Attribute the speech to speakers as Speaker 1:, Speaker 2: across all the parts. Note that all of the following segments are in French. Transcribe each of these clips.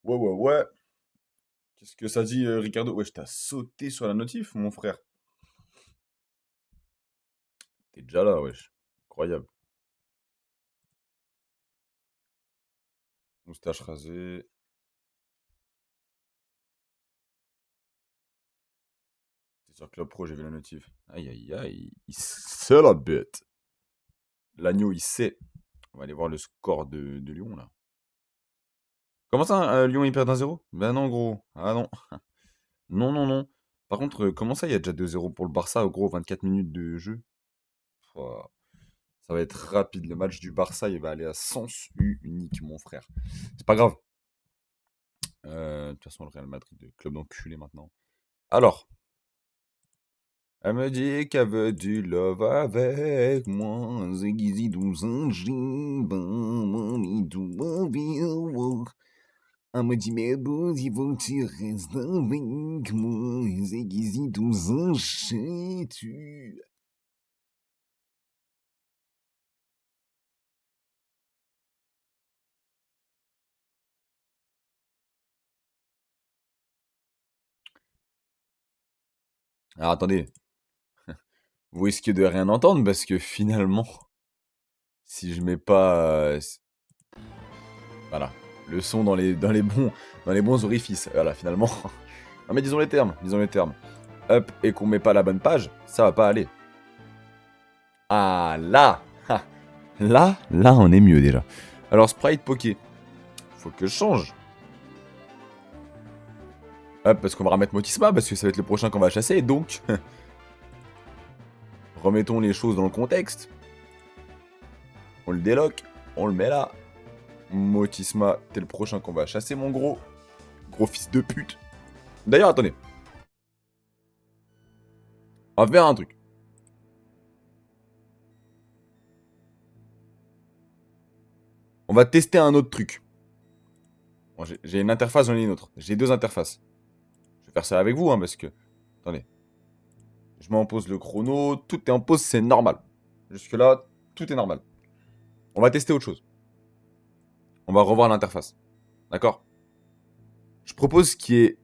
Speaker 1: Ouais, ouais, ouais. Qu'est-ce que ça dit, Ricardo? Wesh, t'as sauté sur la notif, mon frère. T'es déjà là, wesh. Incroyable. Moustache rasée. C'est sur Club Pro, j'ai vu la notif. Aïe, aïe, aïe. Il sait la bête. L'agneau, il sait. On va aller voir le score de Lyon, là. Comment ça, Lyon, il perd 1-0? Ben non, gros. Ah non. Non, non, non. Par contre, comment ça, il y a déjà 2-0 pour le Barça, gros, 24 minutes de jeu? Pouah, ça va être rapide. Le match du Barça, il va aller à sens unique, mon frère. C'est pas grave. De toute façon, le Real Madrid, club d'enculé maintenant. Alors, elle me dit qu'elle veut du love avec moi. Ziggy 12 ans, elle me dit, mais bon, il faut que tu restes avec moi. Ziggy 12 ans, tu. Alors attendez, vous risquez de rien entendre parce que finalement, si je mets pas. Voilà. Le son dans les bons orifices. Voilà, finalement. Non mais disons les termes, disons les termes. Hop, et qu'on met pas la bonne page, ça va pas aller. Ah là ha, là, on est mieux déjà. Alors, Sprite Poké. Faut que je change. Hop, parce qu'on va remettre Motisma, parce que ça va être le prochain qu'on va chasser, donc... remettons les choses dans le contexte. On le déloque, on le met là. Motisma, t'es le prochain qu'on va chasser, mon gros. Gros fils de pute. D'ailleurs, attendez. On va faire un truc. On va tester un autre truc. Bon, j'ai une interface, j'en ai une autre. J'ai deux interfaces. Je vais faire ça avec vous, hein, parce que... Attendez. Je mets en pause le chrono. Tout est en pause, c'est normal. Jusque-là, tout est normal. On va tester autre chose. On va revoir l'interface. D'accord? Je propose qu'il y ait...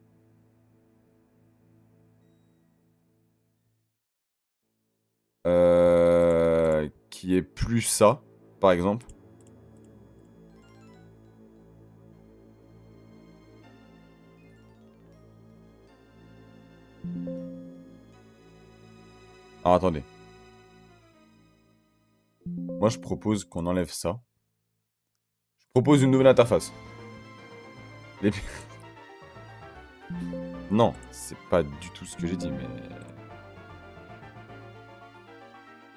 Speaker 1: qui est plus ça, par exemple. Alors attendez. Moi, je propose qu'on enlève ça. Je propose une nouvelle interface. Les- Non, c'est pas du tout ce que j'ai dit, mais...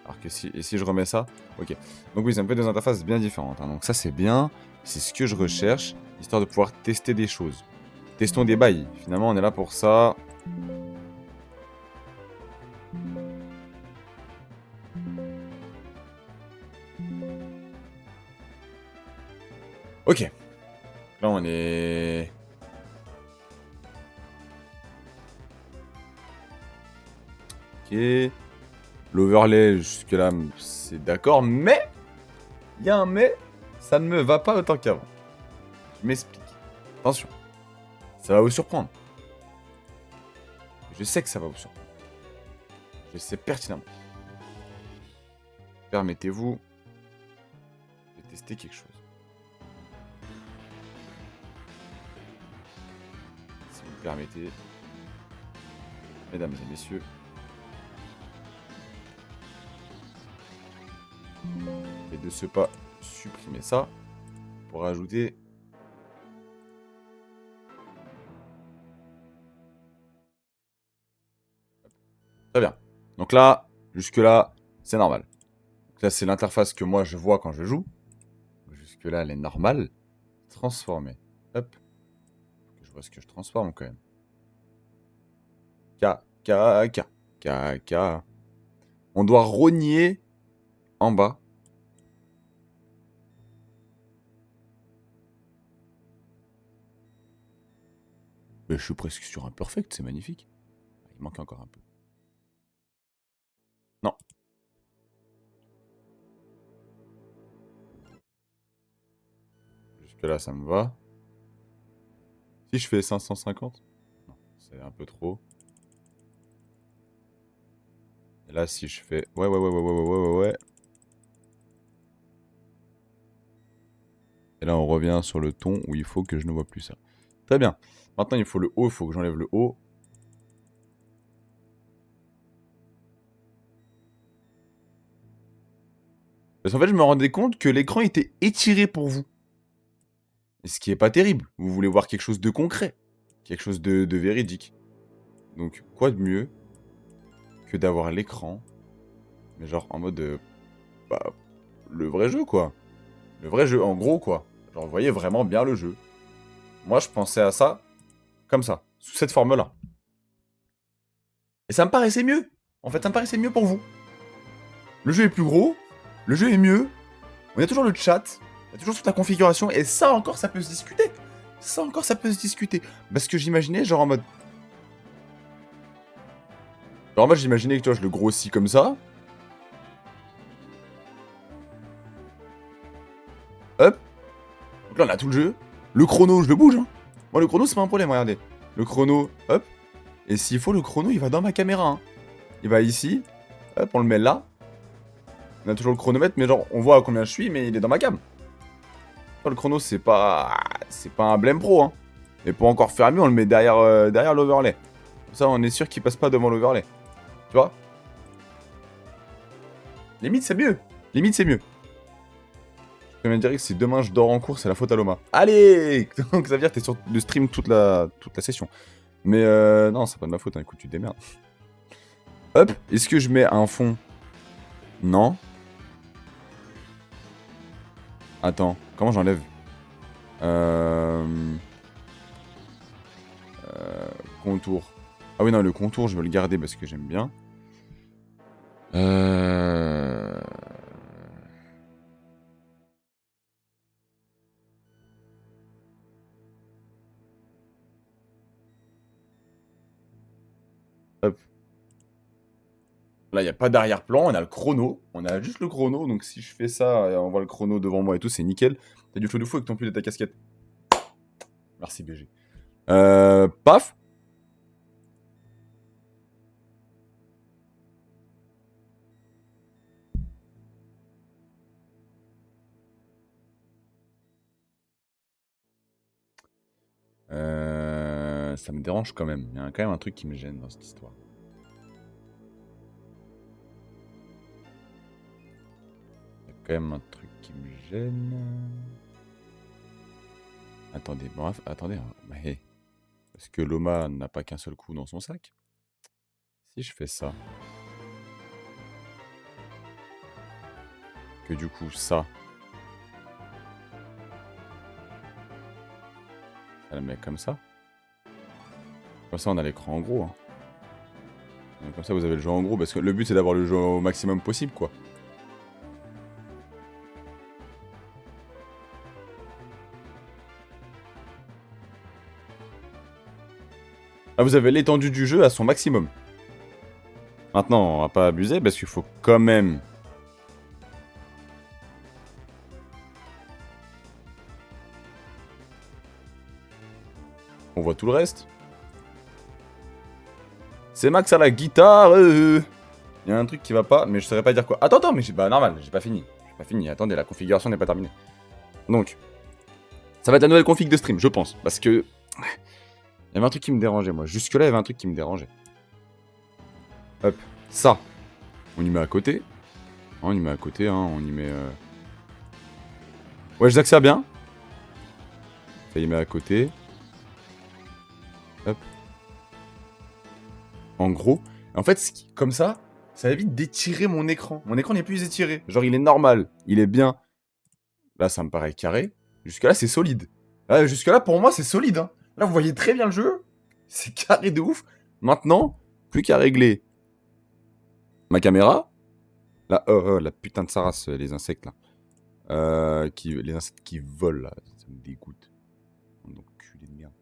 Speaker 1: Alors que si... Et si je remets ça? Ok. Donc oui, ça me fait deux interfaces bien différentes, hein. Donc ça, c'est bien. C'est ce que je recherche, histoire de pouvoir tester des choses. Testons des bails. Finalement, on est là pour ça. Ok. Là, on est... Ok. L'overlay, jusque-là, c'est d'accord, mais... Il y a un mais, ça ne me va pas autant qu'avant. Je m'explique. Attention, ça va vous surprendre. Je sais que ça va vous surprendre. Je sais pertinemment. Permettez-vous de tester quelque chose. Si vous me permettez, mesdames et messieurs, et de ce pas supprimer ça pour ajouter... Très bien. Donc là, jusque-là, c'est normal. Donc là, c'est l'interface que moi, je vois quand je joue. Jusque-là, elle est normale. Transformer. Hop. Faut que je vois ce que je transforme quand même. K, K, K, K, K. On doit rogner en bas. Mais je suis presque sur un perfect, c'est magnifique. Il manque encore un peu. Jusque-là, ça me va. Si je fais 550? Non, c'est un peu trop. Et là, si je fais... Ouais. Et là, on revient sur le ton où il faut que je ne vois plus ça. Très bien. Maintenant, il faut le haut. Il faut que j'enlève le haut. Parce qu'en fait, je me rendais compte que l'écran était étiré pour vous. Et ce qui est pas terrible. Vous voulez voir quelque chose de concret. Quelque chose de véridique. Donc, quoi de mieux que d'avoir l'écran, mais genre en mode... bah, le vrai jeu, quoi. Le vrai jeu, en gros, quoi. Genre, vous voyez vraiment bien le jeu. Moi, je pensais à ça comme ça, sous cette forme-là. Et ça me paraissait mieux. En fait, ça me paraissait mieux pour vous. Le jeu est plus gros, le jeu est mieux, on a toujours le chat, il y a toujours toute la configuration, et ça encore, ça peut se discuter. Ça encore, ça peut se discuter. Parce que j'imaginais, genre en mode... Genre moi, j'imaginais que, tu vois, je le grossis comme ça. Hop. Donc là, on a tout le jeu. Le chrono, je le bouge, hein. Moi, le chrono, c'est pas un problème, regardez. Le chrono, hop. Et s'il faut, le chrono, il va dans ma caméra, hein. Il va ici. Hop, on le met là. On a toujours le chronomètre, mais genre, on voit à combien je suis, mais il est dans ma cam. Le chrono, c'est pas un blême pro, hein. Et pour encore faire mieux, on le met derrière, derrière l'overlay. Comme ça, on est sûr qu'il passe pas devant l'overlay. Tu vois? Limite, c'est mieux. Limite, c'est mieux. Je viens de dire que si demain je dors en cours, c'est la faute à Loma. Allez! Donc ça veut dire que t'es sur le stream toute la session. Mais non, c'est pas de ma faute, hein. Écoute, tu te démerdes. Hop, est-ce que je mets un fond? Non. Attends, comment j'enlève contour. Ah oui, non, le contour, je veux le garder parce que j'aime bien. Hop. Là, il n'y a pas d'arrière-plan, on a le chrono. On a juste le chrono, donc si je fais ça, on voit le chrono devant moi et tout, c'est nickel. T'as du feu de fou avec ton pull et ta casquette. Merci BG. Paf. Ça me dérange quand même. Il y a quand même un truc qui me gêne dans cette histoire. Il y a quand même un truc qui me gêne. Attendez, bref, attendez. Bah, hey. Est-ce que Loma n'a pas qu'un seul coup dans son sac? Si je fais ça. Que du coup, ça. Ça le met comme ça. Comme ça, on a l'écran en gros. Hein. Comme ça, vous avez le jeu en gros. Parce que le but, c'est d'avoir le jeu au maximum possible, quoi. Ah, vous avez l'étendue du jeu à son maximum. Maintenant, on va pas abuser parce qu'il faut quand même... On voit tout le reste. C'est Max à la guitare. Il y a un truc qui va pas, mais je saurais pas dire quoi. Attends, mais bah normal, j'ai pas fini. J'ai pas fini. Attendez, la configuration n'est pas terminée. Donc, ça va être la nouvelle config de stream, je pense. Parce que... Il y avait un truc qui me dérangeait, moi. Jusque-là, il y avait un truc qui me dérangeait. Hop. Ça. On y met à côté. On y met à côté, hein. On y met... Ouais, je ça bien. Ça y met à côté. Hop. En gros. En fait, comme ça évite d'étirer mon écran. Mon écran n'est plus étiré. Genre, il est normal. Il est bien. Là, ça me paraît carré. Jusque-là, c'est solide. Là, jusque-là, pour moi, c'est solide. Hein. Là, vous voyez très bien le jeu. C'est carré de ouf. Maintenant, plus qu'à régler ma caméra. Là, la putain de Saras, les insectes, là. Les insectes qui volent, là. Ça me dégoûte. Donc, culé de merde.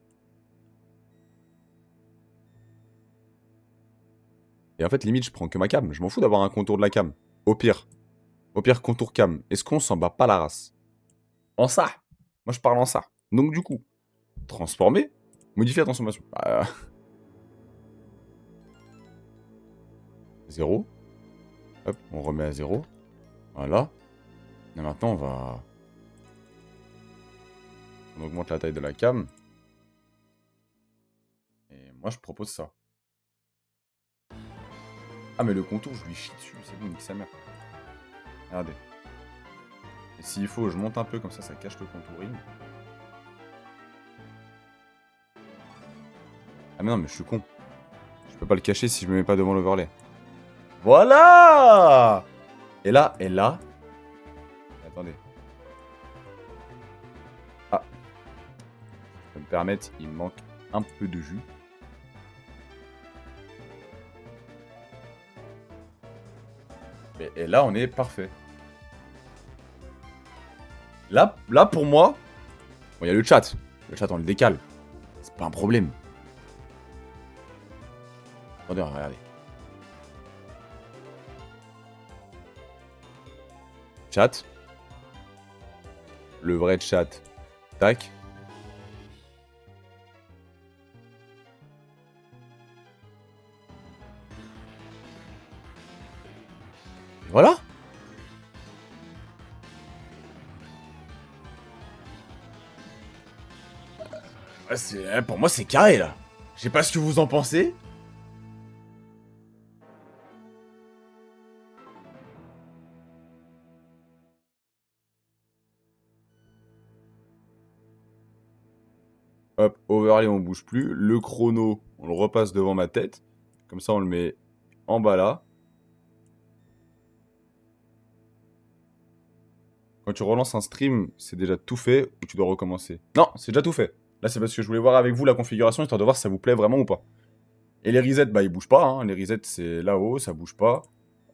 Speaker 1: Et en fait, limite, je prends que ma cam. Je m'en fous d'avoir un contour de la cam. Au pire, contour cam. Est-ce qu'on s'en bat pas la race? En ça. Moi, je parle en ça. Donc, du coup, transformer, modifier la transformation. 0. Hop, on remet à 0. Voilà. Et maintenant, on augmente la taille de la cam. Et moi, je propose ça. Ah, mais le contour, je lui chie dessus. C'est bon, nique sa mère. Regardez. Et s'il faut, je monte un peu, comme ça cache le contouring. Ah, mais non, mais je suis con. Je peux pas le cacher si je me mets pas devant l'overlay. Voilà! Et là. Attendez. Ah. Je peux me permettre, il me manque un peu de jus. Et là, on est parfait. Là pour moi, bon, il y a le chat. Le chat, on le décale. C'est pas un problème. Attendez, regardez. Chat. Le vrai chat. Tac. Voilà. Pour moi, c'est carré, là. Je sais pas ce que vous en pensez. Hop, overlay, on bouge plus. Le chrono, on le repasse devant ma tête. Comme ça, on le met en bas là. Quand tu relances un stream, c'est déjà tout fait ou tu dois recommencer? Non, c'est déjà tout fait. Là, c'est parce que je voulais voir avec vous la configuration, histoire de voir si ça vous plaît vraiment ou pas. Et les resets, bah, ils bougent pas. Hein. Les resets, c'est là-haut, ça bouge pas.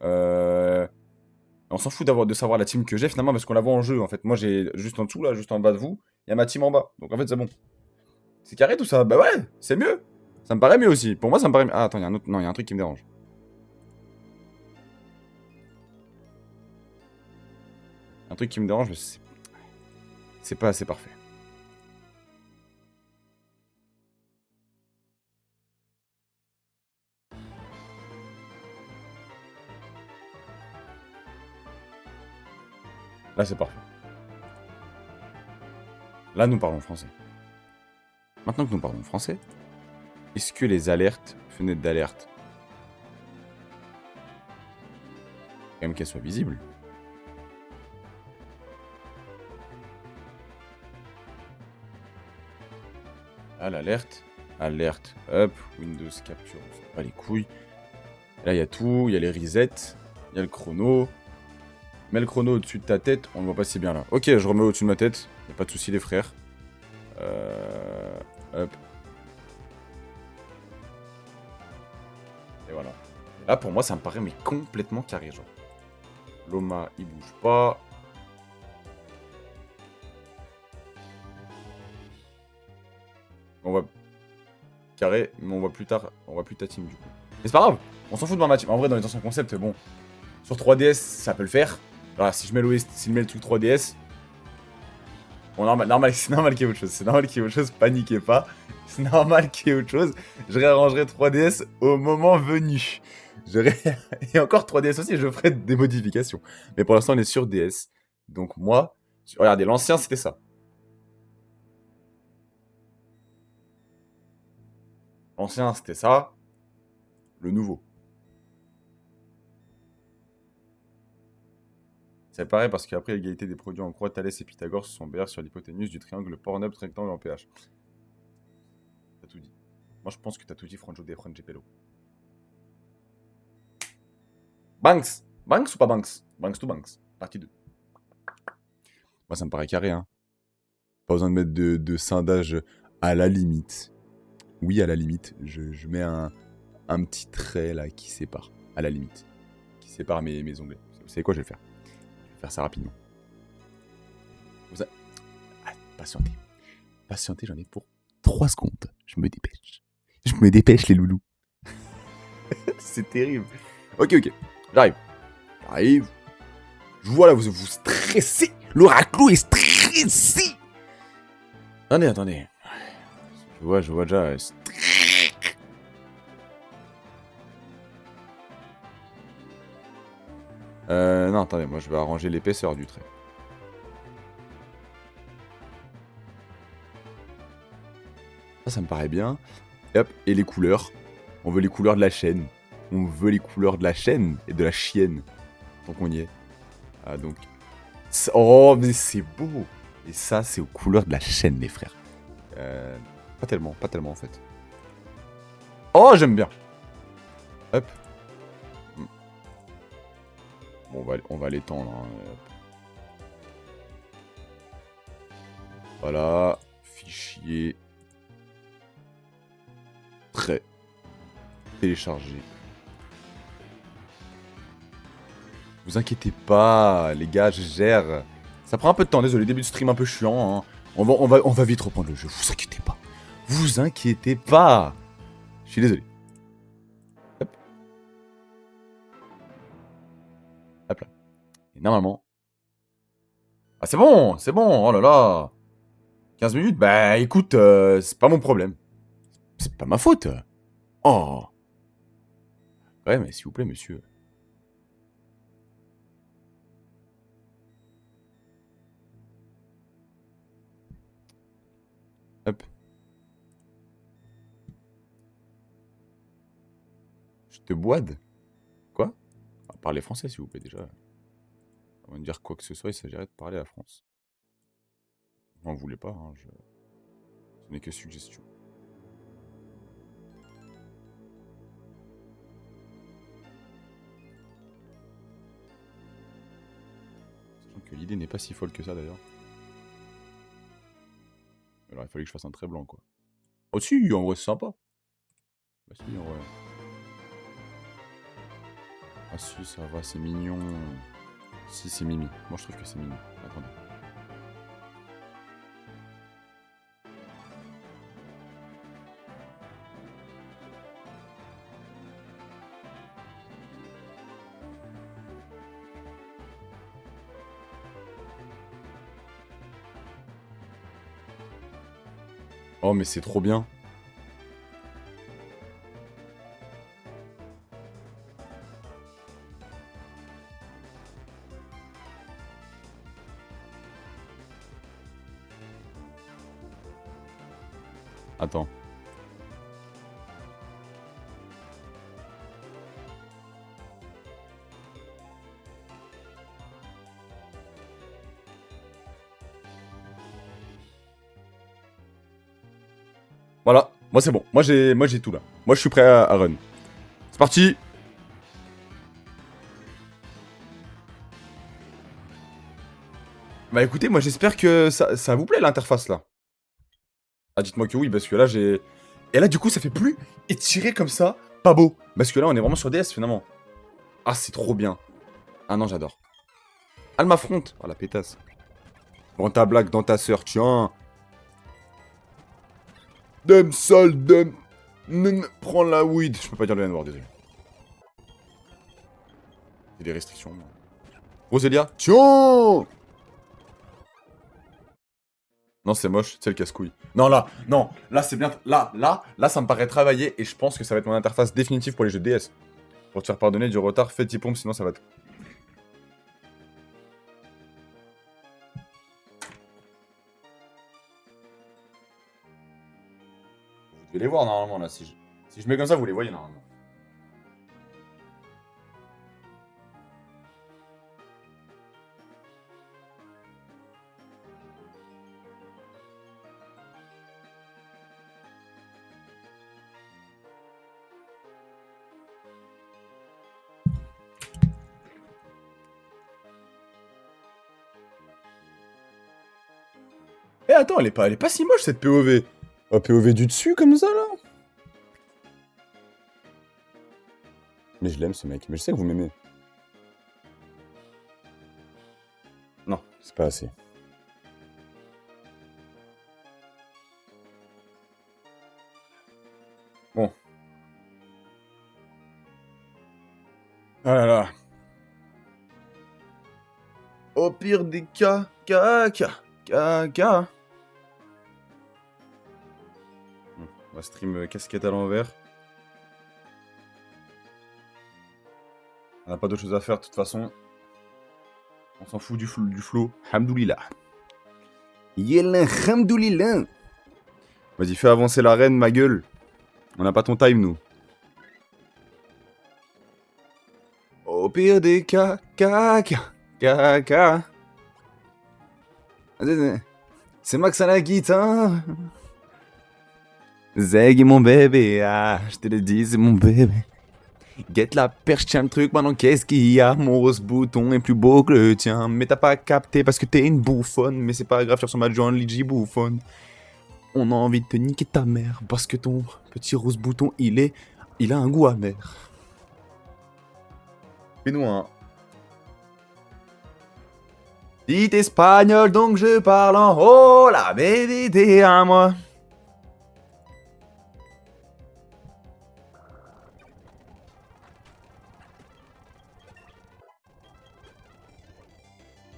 Speaker 1: On s'en fout de savoir la team que j'ai finalement, parce qu'on la voit en jeu. En fait, moi, j'ai juste en dessous, là, juste en bas de vous, il y a ma team en bas. Donc, en fait, c'est bon. C'est carré tout ça? Bah ouais, c'est mieux. Ça me paraît mieux aussi. Pour moi, ça me paraît mieux. Ah, attends, il y a un autre. Non, il y a un truc qui me dérange. Un truc qui me dérange, mais c'est pas assez parfait. Là, c'est parfait. Là, nous parlons français. Maintenant que nous parlons français, est-ce que les alertes, fenêtres d'alerte, quand même qu'elles soient visibles? Là, l'alerte. Alerte, hop, Windows Capture, on s'en bat les couilles. Là, il y a tout, il y a les resets, il y a le chrono. Mets le chrono au-dessus de ta tête, on le voit pas si bien là. Ok, je remets au-dessus de ma tête, y a pas de souci les frères. Hop. Et voilà. Et là, pour moi, ça me paraît mais complètement carré, genre. Loma, il bouge pas. On va carré, mais on voit plus tard, on voit plus ta team du coup. Mais c'est pas grave, on s'en fout de ma team. En vrai, dans les anciens concepts, bon, sur 3DS, ça peut le faire. Voilà, si je mets le truc 3DS, bon, c'est normal qu'il y ait autre chose. C'est normal qu'il y ait autre chose, paniquez pas. C'est normal qu'il y ait autre chose. Je réarrangerai 3DS au moment venu. Et encore 3DS aussi, je ferai des modifications. Mais pour l'instant, on est sur DS. Donc moi, regardez, l'ancien, c'était ça. L'ancien, c'était ça. Le nouveau. C'est pareil parce qu'après l'égalité des produits en croix, Thalès et Pythagore se sont BR sur l'hypoténuse du triangle Pornhub rectangle en PH. T'as tout dit. Moi je pense que t'as tout dit, Franjo de Frangepello. Banks! Banks ou pas Banks? Banks to Banks. Partie 2. Moi ça me paraît carré, hein. Pas besoin de mettre de scindage à la limite. Oui, à la limite, je mets un petit trait là qui sépare. À la limite. Qui sépare mes onglets. Vous savez quoi, je vais le faire. Je vais faire ça rapidement. Ah, patientez. Patientez, j'en ai pour 3 secondes. Je me dépêche. Je me dépêche, les loulous. C'est terrible. Ok. J'arrive. Je vois là, vous stressez. L'oraclo est stressé. Attendez, attendez. Je vois déjà. Non, attendez, moi je vais arranger l'épaisseur du trait. Ça me paraît bien. Et hop, et les couleurs. On veut les couleurs de la chaîne. On veut les couleurs de la chaîne et de la chienne. Tant qu'on y est. Ah, donc. Oh, mais c'est beau! Et ça, c'est aux couleurs de la chaîne, les frères. Pas tellement en fait. Oh, j'aime bien! Hop. Hmm. Bon, on va l'étendre. Hein. Voilà. Fichier. Trait. Télécharger. Vous inquiétez pas, les gars, je gère. Ça prend un peu de temps, désolé, début de stream un peu chiant. Hein. On va vite reprendre le jeu, vous inquiétez pas. Vous inquiétez pas. Je suis désolé. Hop. Hop là. Et normalement... Ah c'est bon, oh là là. 15 minutes, bah écoute, c'est pas mon problème. C'est pas ma faute. Oh. Ouais, mais s'il vous plaît, monsieur. Hop. Je te boide. Quoi? Parlez français, s'il vous plaît, déjà. Avant de dire quoi que ce soit, il s'agirait de parler à la France. On voulait pas, hein, ce n'est que suggestion. Sachant que l'idée n'est pas si folle que ça, d'ailleurs. Alors, il fallait que je fasse un trait blanc, quoi. Oh si, en vrai, c'est sympa. Bah si, en vrai. Ah si, ça va, c'est mignon. Si, c'est mimi. Moi, je trouve que c'est mimi. Attendez. Oh, mais c'est trop bien. Attends. Voilà. Moi, c'est bon. Moi, j'ai tout, là. Moi, je suis prêt à run. C'est parti. Bah écoutez, moi, j'espère que ça vous plaît, l'interface, là. Ah, dites-moi que oui, parce que là, j'ai... Et là, du coup, ça fait plus étirer comme ça. Pas beau. Parce que là, on est vraiment sur DS, finalement. Ah, c'est trop bien. Ah non, j'adore. Elle m'affronte. Oh, la pétasse. Dans ta blague, dans ta sœur, tiens. Dem sol, dem... Prends la weed. Je peux pas dire le N-word, désolé. Il y a des restrictions. Roselia, tiens. Non, c'est moche, c'est le casse-couille. Non, là, non, là, c'est bien... Là, ça me paraît travaillé, et je pense que ça va être mon interface définitive pour les jeux DS. Pour te faire pardonner du retard, fais petit pompe, sinon ça va te... Vous devez les voir, normalement, là, si je mets comme ça, vous les voyez, normalement. Eh, attends, elle est pas si moche, cette POV. Oh, POV du dessus, comme ça, là. Mais je l'aime, ce mec. Mais je sais que vous m'aimez. Non, c'est pas assez. Bon. Ah là là. Au pire des cas, caca. va stream casquette à l'envers. On n'a pas d'autre chose à faire de toute façon. On s'en fout du flow. Hamdoulillah. Yélen, hamdoulillah. Vas-y, fais avancer la reine, ma gueule. On n'a pas ton time, nous. Au pire des cas, c'est Max à la guitare. Zeg est mon bébé, ah, je te le dis, c'est mon bébé. Guette la perche, tiens le truc, maintenant qu'est-ce qu'il y a? Mon rose bouton est plus beau que le tien. Mais t'as pas capté parce que t'es une bouffonne. Mais c'est pas grave, tu ressembles à John Ligi bouffonne. On a envie de te niquer ta mère parce que ton petit rose bouton, il a un goût amer. Fais-nous un. Dit espagnol, donc je parle en haut, la vérité à moi.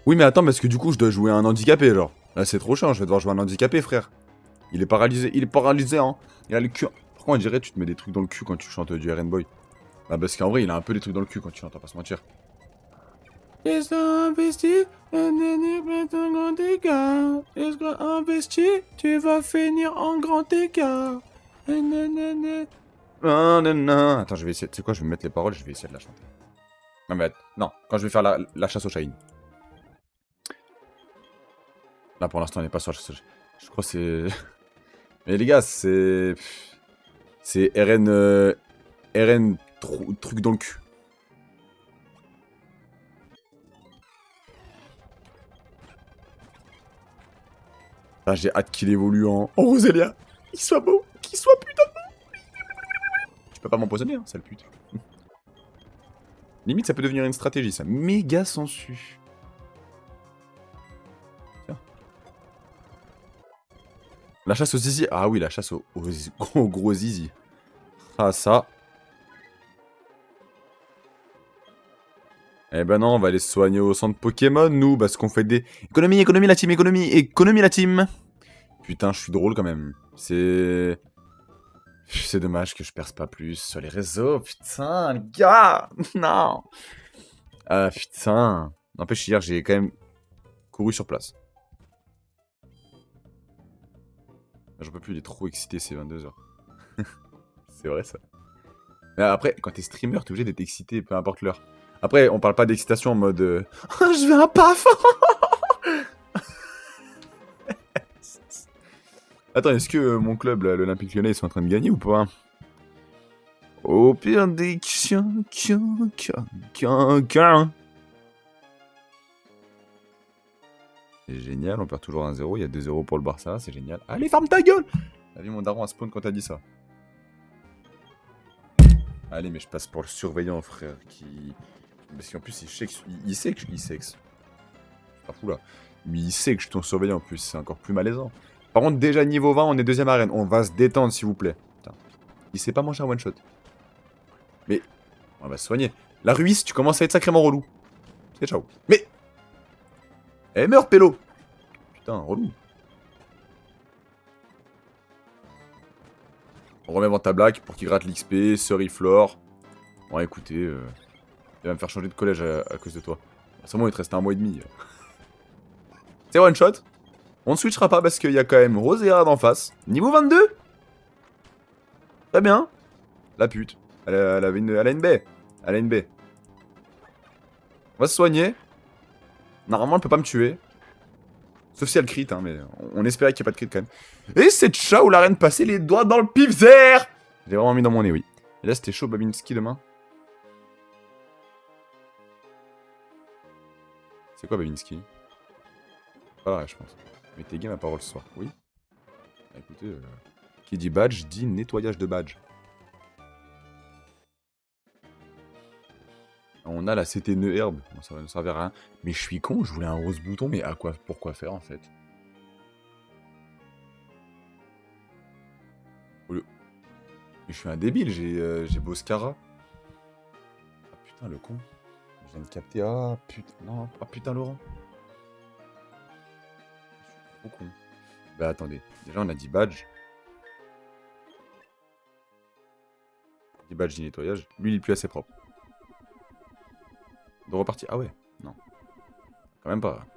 Speaker 1: Oui, mais attends, parce que du coup, je dois jouer un handicapé, genre. Là, c'est trop chiant, je vais devoir jouer un handicapé, frère. Il est paralysé, hein. Il a le cul. Pourquoi on dirait que tu te mets des trucs dans le cul quand tu chantes du RN Boy? Bah, parce qu'en vrai, il a un peu des trucs dans le cul quand tu chantes, on va pas se mentir. Investi, un grand écart. Investi, tu vas finir en grand écart. Attends, je vais essayer. Tu sais quoi, je vais mettre les paroles, je vais essayer de la chanter. Non, mais non, quand je vais faire la chasse au Shine. Là, pour l'instant, on n'est pas sur la chasse au Shine. Je crois que c'est. Mais les gars, c'est. C'est RN. RN truc dans le cul. Ah, j'ai hâte qu'il évolue en Roselia. Qu'il soit beau, qu'il soit putain de beau. Tu peux pas m'empoisonner, hein, sale pute. Limite, ça peut devenir une stratégie, ça. Méga sensu. Tiens. La chasse au zizi. Ah oui, la chasse au gros zizi. Ah, ça. Eh ben non, on va aller se soigner au centre Pokémon, nous, parce qu'on fait des... Économie, économie, la team, économie, la team. Putain, je suis drôle quand même. C'est... C'est dommage que je perce pas plus sur les réseaux, putain, les gars. Non. Ah, putain. N'empêche, hier, j'ai quand même couru sur place. J'en peux plus, il est trop excité, c'est 22h. C'est vrai, ça. Mais après, quand t'es streamer, t'es obligé d'être excité, peu importe l'heure. Après, on parle pas d'excitation en mode... je veux un paf. Attends, est-ce que mon club, l'Olympique Lyonnais, ils sont en train de gagner ou pas? Au pire des... C'est génial, on perd toujours 1-0, il y a 2-0 pour le Barça, c'est génial. Allez, ferme ta gueule! T'as vu mon daron à spawn quand t'as dit ça? Allez, mais je passe pour le surveillant, frère, qui... Parce qu'en plus, il sait que je suis pas fou, là. Mais il sait que je suis ton surveillant, en plus, c'est encore plus malaisant. Par contre, déjà niveau 20, on est deuxième arène. On va se détendre, s'il vous plaît. Putain. Il sait pas manger un one-shot. Mais... On va se soigner. La Ruisse, tu commences à être sacrément relou. C'est ciao. Mais... Eh, meurs, pélo! Putain, relou. On remet avant ta blague pour qu'il gratte l'XP, Suriflore. Bon, écoutez, il va me faire changer de collège à cause de toi. C'est bon, il te reste un mois et demi. C'est one shot. On ne switchera pas parce qu'il y a quand même Rosera d'en face. Niveau 22. Très bien. La pute. Elle a une baie. Elle a une baie. On va se soigner. Normalement, elle peut pas me tuer. Sauf si elle crit, hein, mais on espérait qu'il n'y ait pas de crit quand même. Et c'est ciao, la reine passée les doigts dans le pif-zère. J'ai vraiment mis dans mon nez, oui. Et là, c'était chaud, Babinski demain. C'est quoi, Babinski? Pas vrai, je pense. Mais t'es gay, ma parole ce soir. Oui. Bah, écoutez, qui dit badge dit nettoyage de badge. On a la CT9 herbe. Bon, ça va ne servir à rien. Mais je suis con, je voulais un rose bouton, mais à quoi, pourquoi faire en fait? Mais je suis un débile, j'ai Boscara. Ah putain, le con. Je viens de capter. Ah putain, non. Ah putain, Laurent. Je suis trop con. Bah attendez. Déjà, on a dit badge. Petit badge de nettoyage. Lui, il est plus assez propre. De repartir. Ah ouais, non. Quand même pas.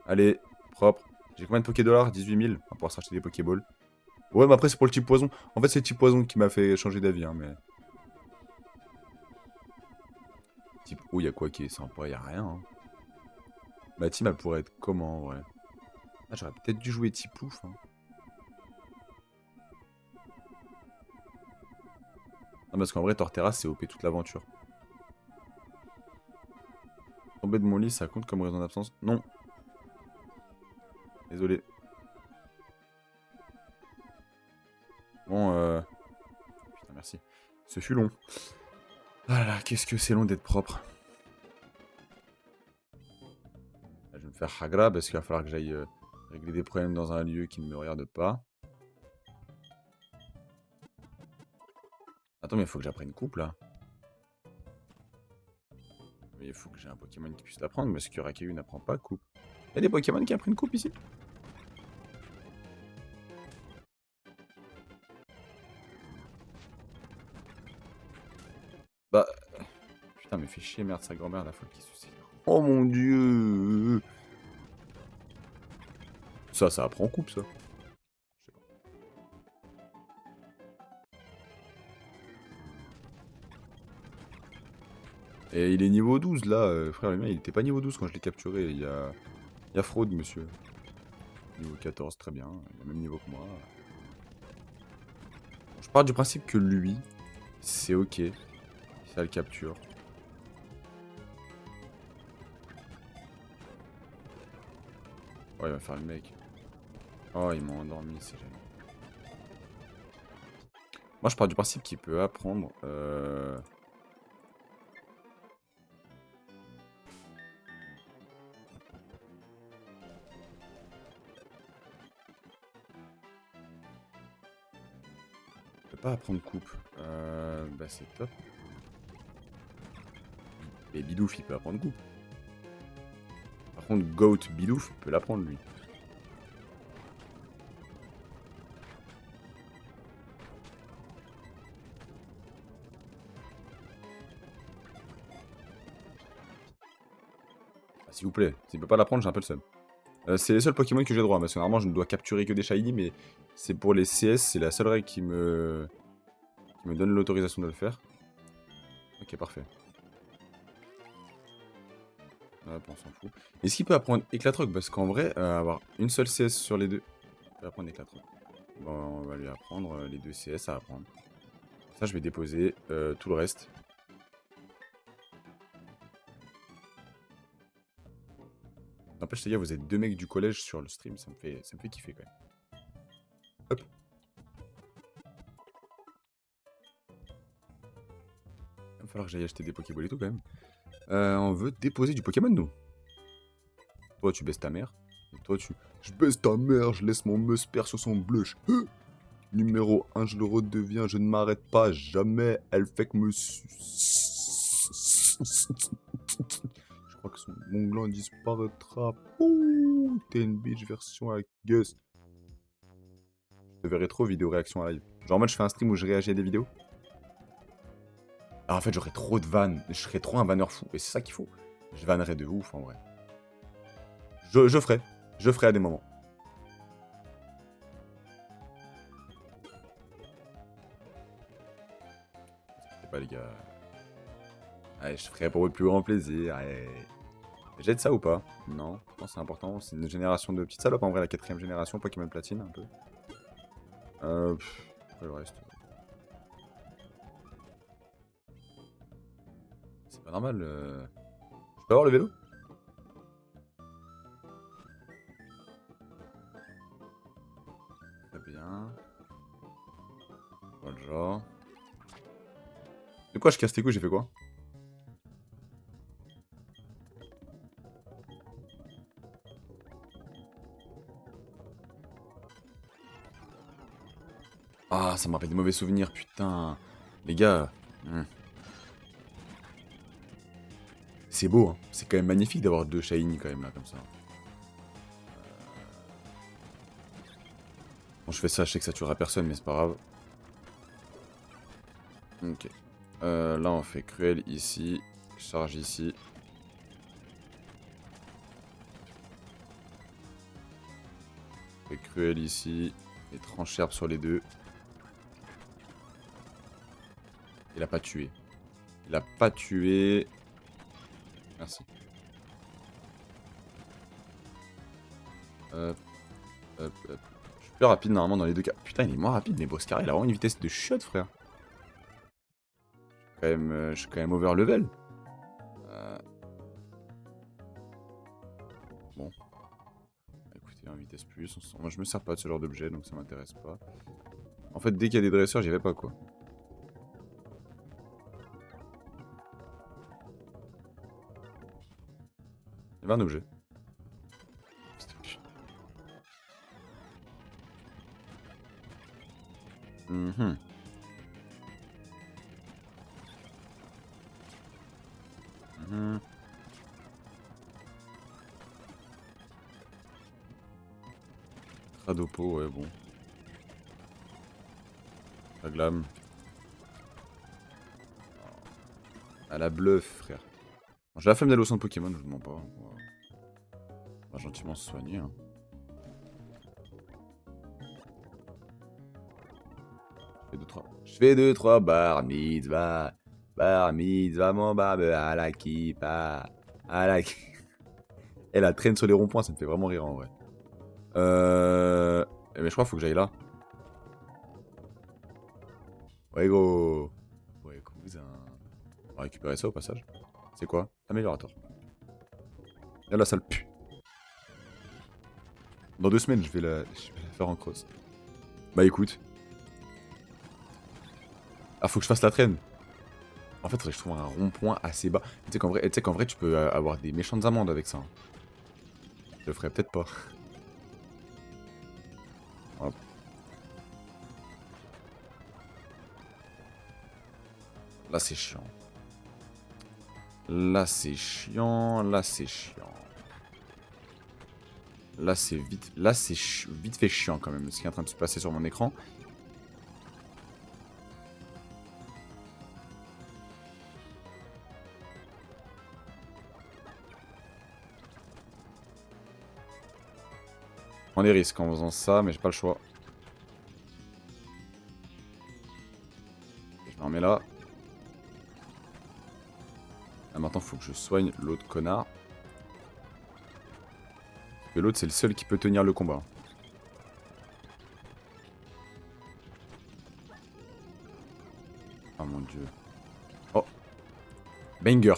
Speaker 1: Allez, propre. J'ai combien de Pokédollars? 18 000. On va pouvoir s'acheter des Pokéballs. Ouais, mais après, c'est pour le type poison. En fait, c'est le type poison qui m'a fait changer d'avis, hein, mais... Type... Oh, y a quoi qui est sympa? Y a rien, hein. Ma team, elle pourrait être comment, ouais. Ah, j'aurais peut-être dû jouer type ouf, hein. Non, parce qu'en vrai, Torterra, c'est OP toute l'aventure. Tomber de mon lit, ça compte comme raison d'absence? Non. Désolé. Bon, putain, merci. Ce fut long. Ah là là, qu'est-ce que c'est long d'être propre. Là, je vais me faire hagra parce qu'il va falloir que j'aille régler des problèmes dans un lieu qui ne me regarde pas. Attends, mais il faut que j'apprenne coupe là. Mais il faut que j'ai un Pokémon qui puisse l'apprendre parce que Rakeyu n'apprend pas coupe. Il y a des Pokémon qui apprennent coupe ici? Bah. Putain, mais fait chier, merde, sa grand-mère, la folle qui suicide. Oh mon dieu! Ça apprend coupe, ça. Je sais pas. Et il est niveau 12 là, frère, le mien, il était pas niveau 12 quand je l'ai capturé. Il y a fraude, monsieur. Niveau 14, très bien. Il a le même niveau que moi. Je pars du principe que lui, c'est ok. Si ça le capture. Oh, il va faire le mec. Oh, ils m'ont endormi, c'est génial. Moi, je pars du principe qu'il peut apprendre. Il peut pas apprendre coupe. Bah, c'est top. Et Bidouf, il peut apprendre coupe. Par contre, Goat Bidouf, il peut l'apprendre, lui. Ah, s'il vous plaît, s'il peut pas l'apprendre, j'ai un peu le seum. C'est les seuls Pokémon que j'ai droit, parce que normalement, je ne dois capturer que des Shiny, mais c'est pour les CS, c'est la seule règle qui me donne l'autorisation de le faire. Ok, parfait. Hop, on s'en fout. Est-ce qu'il peut apprendre Éclatroc? Parce qu'en vrai, avoir une seule CS sur les deux... Il peut apprendre Éclatroc. Bon, on va lui apprendre les deux CS à apprendre. Ça, je vais déposer tout le reste. N'empêche, les gars, vous êtes deux mecs du collège sur le stream, ça me fait kiffer quand même. Hop. Il va falloir que j'aille acheter des Pokéballs et tout quand même. On veut déposer du Pokémon, nous. Toi, tu baisses ta mère. Et toi, tu... Je baisse ta mère, je laisse mon Musper sur son blush. Numéro 1, je le redeviens, je ne m'arrête pas, jamais. Elle fait que me... Je crois que mon gland disparaîtra. Ouh, t'es une bitch version à Gus. Je te verrai trop vidéo réaction live. Genre en mode je fais un stream où je réagis à des vidéos. Ah, en fait j'aurais trop de vannes. Je serais trop un vanneur fou. Et c'est ça qu'il faut. Je vannerais de ouf en vrai. Je ferai. Je ferai à des moments. C'est pas les gars. Allez, je ferai pour le plus grand plaisir. Allez. Jette ça ou pas? Non, je pense que c'est important. C'est une génération de petites salopes en vrai, la 4ème génération, Pokémon Platine un peu. Après le reste. C'est pas normal. Je peux avoir le vélo? Très bien. Voilà, genre. De quoi je casse tes couilles, j'ai fait quoi? Ah, ça me rappelle des mauvais souvenirs, putain. Les gars. C'est beau, hein. C'est quand même magnifique d'avoir deux shiny quand même là, comme ça. Bon, je fais ça, je sais que ça tuera personne, mais c'est pas grave. Ok. Là, on fait cruel ici. Charge ici. On fait cruel ici. Et tranche herbe sur les deux. Il a pas tué. Il a pas tué. Merci. Hop, hop, hop. Je suis plus rapide normalement dans les deux cas. Putain, il est moins rapide, mais Boscar, il a vraiment une vitesse de shot, frère. Je suis quand même over level. Bon. Écoutez, en vitesse plus. Moi, je me sers pas de ce genre d'objet, donc ça m'intéresse pas. En fait, dès qu'il y a des dresseurs, j'y vais pas, quoi. Il y avait un objet. Mhm. Mhm. Radopo, ouais, bon. La glam. À la bluff, frère. Bon, j'ai la flemme d'aller au centre Pokémon, je vous mens pas. On va gentiment se soigner. Hein. Je fais 2-3 bar mitzvah. Bar mitzvah, mon barbe à la kippa. À la Elle la traîne sur les ronds-points, ça me fait vraiment rire en vrai. Mais je crois qu'il faut que j'aille là. Ouais, gros. Ouais, cousin. On va récupérer ça au passage. C'est quoi? Améliorateur. Là, la salle pue. Dans 2 semaines, je vais la faire en cross. Bah écoute. Ah, faut que je fasse la traîne. En fait, faudrait que je trouve un rond-point assez bas. Tu sais qu'en vrai, tu peux avoir des méchantes amendes avec ça. Hein. Je le ferais peut-être pas. Hop. Là, c'est chiant. Là, c'est chiant. Là, c'est chiant. Là, c'est vite. Là, c'est vite fait chiant quand même, ce qui est en train de se passer sur mon écran. Je prends des risques en faisant ça, mais j'ai pas le choix. Je me remets là. Là, maintenant, faut que je soigne l'autre connard. Parce que l'autre, c'est le seul qui peut tenir le combat. Oh mon dieu. Oh. Banger.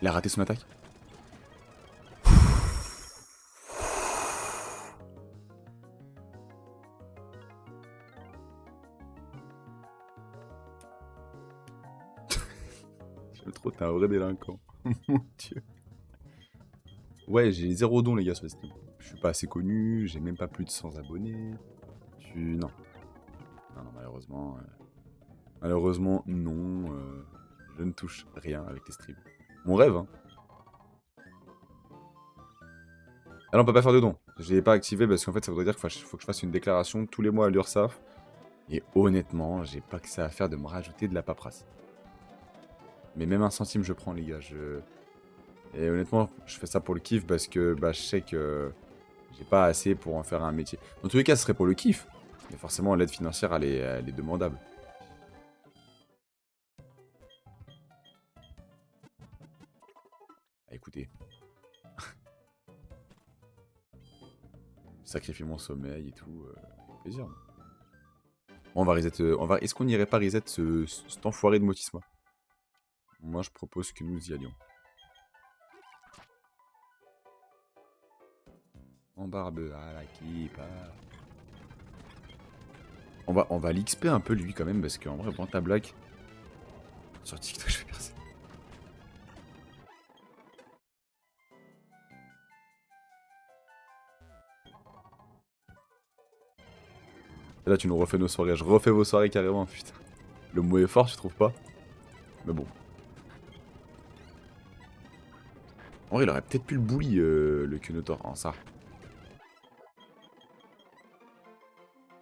Speaker 1: Il a raté son attaque. J'aime trop, t'es un vrai délinquant. Mon dieu. Ouais, j'ai 0 dons, les gars, sur Steam. Je suis pas assez connu, j'ai même pas plus de 100 abonnés. Non. Non, malheureusement. Malheureusement, non. Je ne touche rien avec les streams. Mon rêve, hein. Ah non, on peut pas faire de dons. Je l'ai pas activé parce qu'en fait, ça voudrait dire qu'il faut que je fasse une déclaration tous les mois à l'URSSAF. Et honnêtement, j'ai pas que ça à faire de me rajouter de la paperasse. Mais même un centime, je prends, les gars. Et honnêtement, je fais ça pour le kiff parce que bah, je sais que j'ai pas assez pour en faire un métier. Dans tous les cas, ce serait pour le kiff. Mais forcément, l'aide financière, elle est demandable. Ah, écoutez. Sacrifier mon sommeil et tout. Avec plaisir. Bon, on va reset. Est-ce qu'on n'irait pas reset cet enfoiré de Motisma? Moi, je propose que nous y allions. En barbe à la kippa. On va l'XP un peu lui quand même parce qu'en vrai, bon, ta blague. Sur TikTok, je fais percer. Et là, tu nous refais nos soirées. Je refais vos soirées carrément, putain. Le mot est fort, tu trouves pas? Mais bon. En vrai, il aurait peut-être pu le bully, le Kunotor, en ça.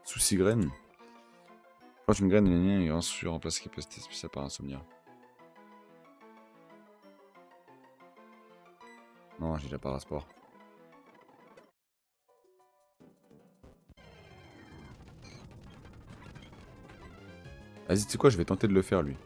Speaker 1: Sous Sigrène. Quand tu me graines, et ensuite remplace capacité spéciale par insomnia. Non, j'ai déjà pas sport. Vas-y, tu sais quoi, je vais tenter de le faire lui.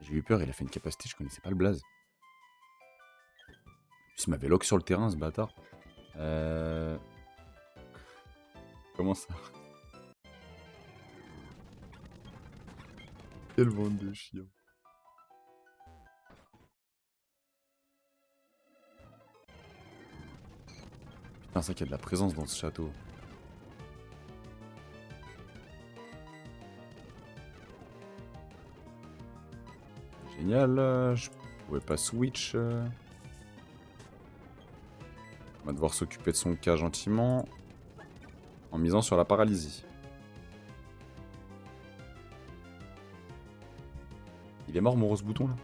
Speaker 1: J'ai eu peur, il a fait une capacité, je connaissais pas le blaze. Il m'avait lock sur le terrain, ce bâtard. Comment ça? Quelle bande de chiens. Putain, ça qu'il y a de la présence dans ce château. Génial, je pouvais pas switch. On va devoir s'occuper de son cas gentiment. En misant sur la paralysie. Il est mort mon rose bouton là?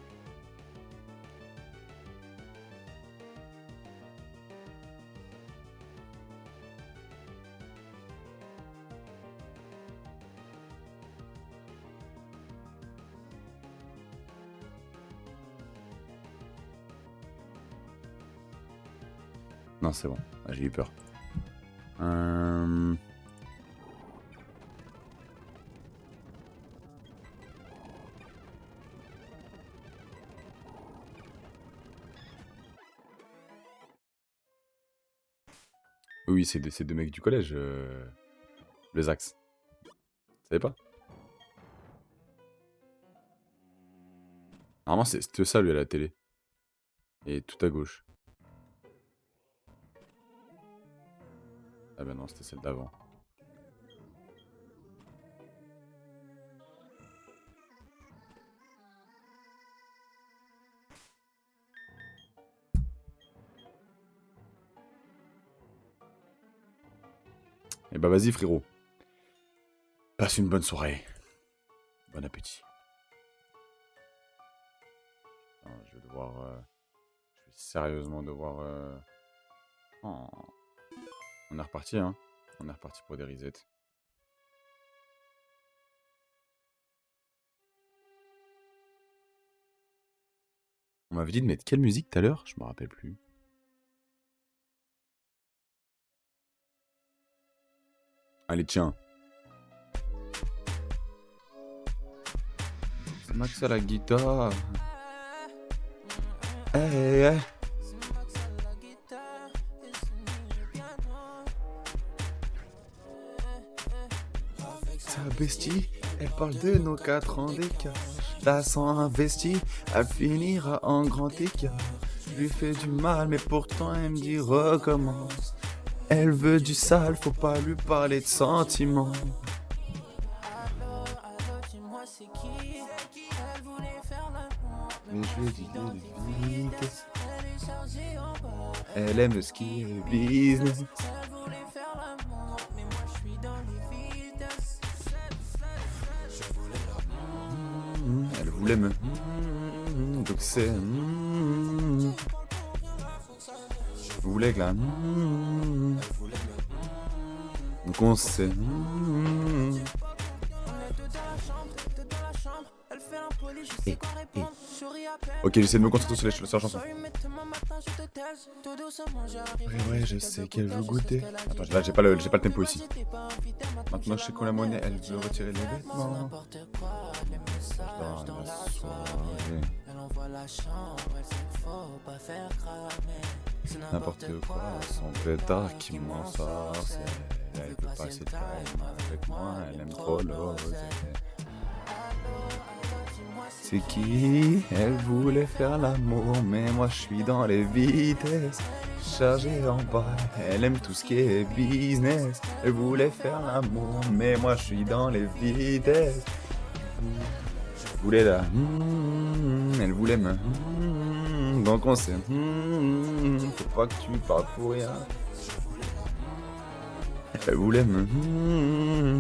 Speaker 1: Non, c'est bon. Ah, j'ai eu peur. Oui, c'est deux mecs du collège. Les axes. Vous savez pas? Normalement, c'était ça lui à la télé. Et tout à gauche. Ah bah non, c'était celle d'avant. Et bah vas-y frérot. Passe une bonne soirée. Bon appétit. Non, je vais devoir... je vais sérieusement devoir... Oh. On est reparti, hein. On est reparti pour des resets. On m'avait dit de mettre quelle musique tout à l'heure? Je me rappelle plus. Allez, tiens. C'est Max à la guitare. Hey, hey. Sa bestie, elle parle de nos 4 ans d'écart. La sent investie, elle finira en grand écart. Je lui fais du mal, mais pourtant elle me dit recommence. Elle veut du sale, faut pas lui parler de sentiments. Mais je lui ai dit de vitesse. Elle aime ce qui est business. Elle voulait me... Donc c'est... Je voulais que la... Donc on sait... Ok, j'essaie de me concentrer sur la chanson. Ouais, je sais qu'elle veut goûter. Attends, là, j'ai pas le tempo ici. Maintenant, je sais qu'on la monnaie, elle veut retirer les vêtements. Dans la soirée. N'importe quoi, son pétard qui m'en sort. Elle veut passer de time avec moi, elle aime trop l'oser. C'est qui? Elle voulait faire l'amour, mais moi je suis dans les vitesses. Chargé en bas, elle aime tout ce qui est business. Elle voulait faire l'amour, mais moi je suis dans les vitesses. Je voulais la... elle voulait me... donc on sait... faut pas que tu parles pour rien. Elle voulait me...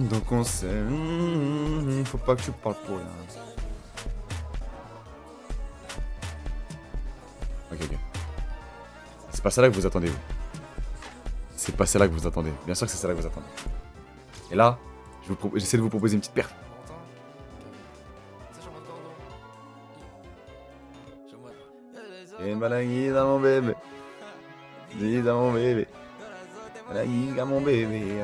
Speaker 1: donc on sait... faut pas que tu parles pour rien. Ok. C'est pas celle-là que vous attendez, vous. C'est pas celle-là que vous attendez. Bien sûr que c'est celle-là que vous attendez. Et là, j'essaie de vous proposer une petite perf. Et malagui dans mon bébé. Dis dans mon bébé. Malagui dans mon bébé.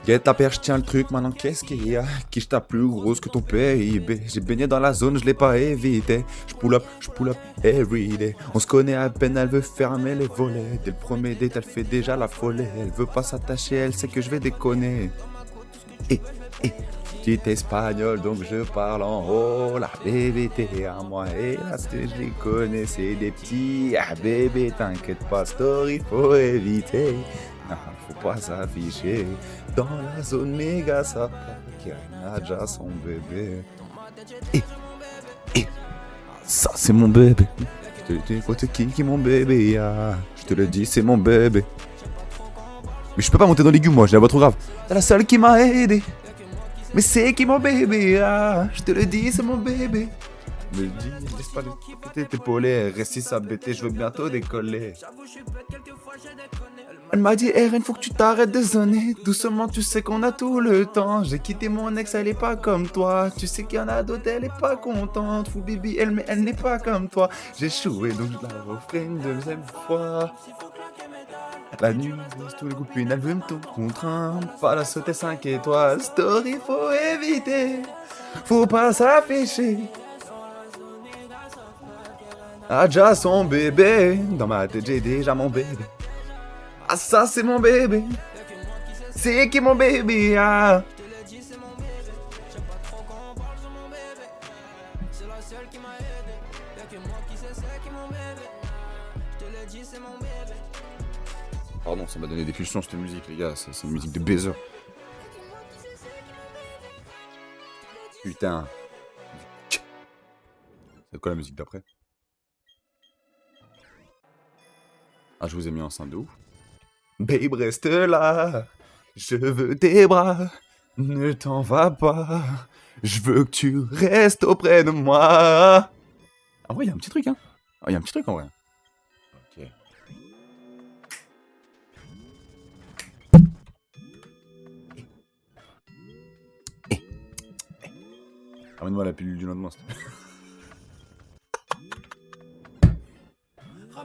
Speaker 1: Guette ta perche, tiens le truc, maintenant qu'est-ce qu'il y a? Quiche ta plus grosse que ton PIB. J'ai baigné dans la zone, je l'ai pas évité. Je pull up everyday. On se connaît à peine, elle veut fermer les volets. Dès le premier date, elle fait déjà la folie. Elle veut pas s'attacher, elle sait que je vais déconner. Petit espagnol, donc je parle en haut. La bébé, t'es à moi. Et là, je les connais, c'est des petits. Ah bébé, t'inquiète pas, story, faut éviter. Non, faut pas s'afficher. Dans la zone méga, ça qui a déjà son bébé. Ça, c'est mon bébé. Je te dis, faut te qui mon bébé. Je te le dis, c'est mon bébé. Mais je peux pas monter dans l'aigu, moi, j'ai la voix trop grave. T'es la seule qui m'a aidé. Mais c'est qui mon bébé, je te le dis, c'est mon bébé. Me dis, laisse pas de t'épauler, reste si ça bêté, je veux bientôt décoller. Elle m'a dit, Eren, faut que tu t'arrêtes de zoner. Doucement, tu sais qu'on a tout le temps. J'ai quitté mon ex, elle est pas comme toi. Tu sais qu'il y en a d'autres, elle est pas contente. Fou baby, elle n'est pas comme toi. J'ai échoué, donc je la referai une deuxième fois. La nuit, tous les copines, elle veut me tout contraindre. Pas la sauter 5 étoiles. Story, faut éviter. Faut pas s'afficher. A déjà son bébé. Dans ma tête, j'ai déjà mon bébé. Ah, ça, c'est mon bébé. C'est qui mon bébé, Pardon, ça m'a donné des pulsions cette musique, les gars. C'est une musique de baiser. Putain. C'est quoi la musique d'après? Ah, je vous ai mis enceinte de ouf. Babe, reste là. Je veux tes bras. Ne t'en vas pas. Je veux que tu restes auprès de moi. En vrai, il y a un petit truc, hein. Il y a un petit truc en vrai. Ok. Ramène-moi la pilule du lendemain, s'il te plaît.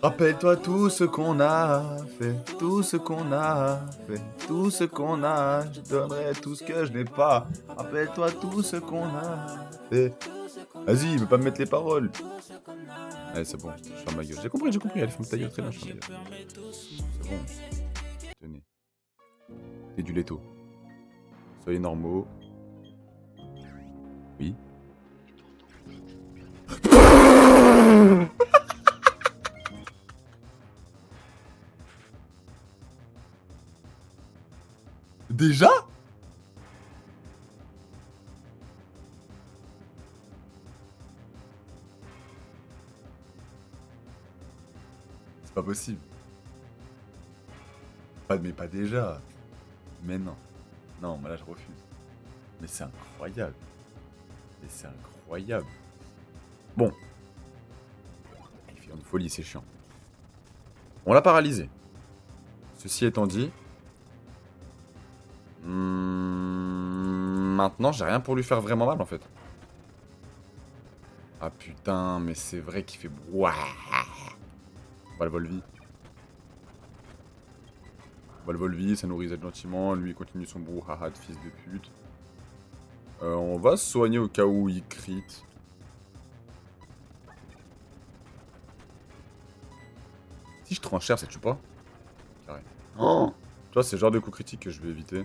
Speaker 1: Rappelle-toi tout ce qu'on a fait, tout ce qu'on a fait, tout ce qu'on a. Je donnerai tout ce que je n'ai pas. Rappelle-toi tout ce qu'on a fait. Vas-y, il veut pas me mettre les paroles. Allez, c'est bon, je ferme ma gueule. J'ai compris, allez, ferme ta gueule, très bien, je ferme ma gueule. C'est bon. Tenez. C'est du laitot. Soyez normaux. Oui. Déjà? C'est pas possible. Mais pas déjà. Mais non. Non, mais là je refuse. Mais c'est incroyable. Mais c'est incroyable. Bon. Il fait une folie, c'est chiant. On l'a paralysé. Ceci étant dit... maintenant, j'ai rien pour lui faire vraiment mal, en fait. Ah putain, mais c'est vrai qu'il fait... Ouah. On va le Volvi. On va le Volvi, ça nous reset gentiment. Lui, il continue son brouhaha de fils de pute. On va se soigner au cas où il crit. Si je tranchère, ça tue pas. Carré. Oh, tu vois, c'est le genre de coup critique que je vais éviter.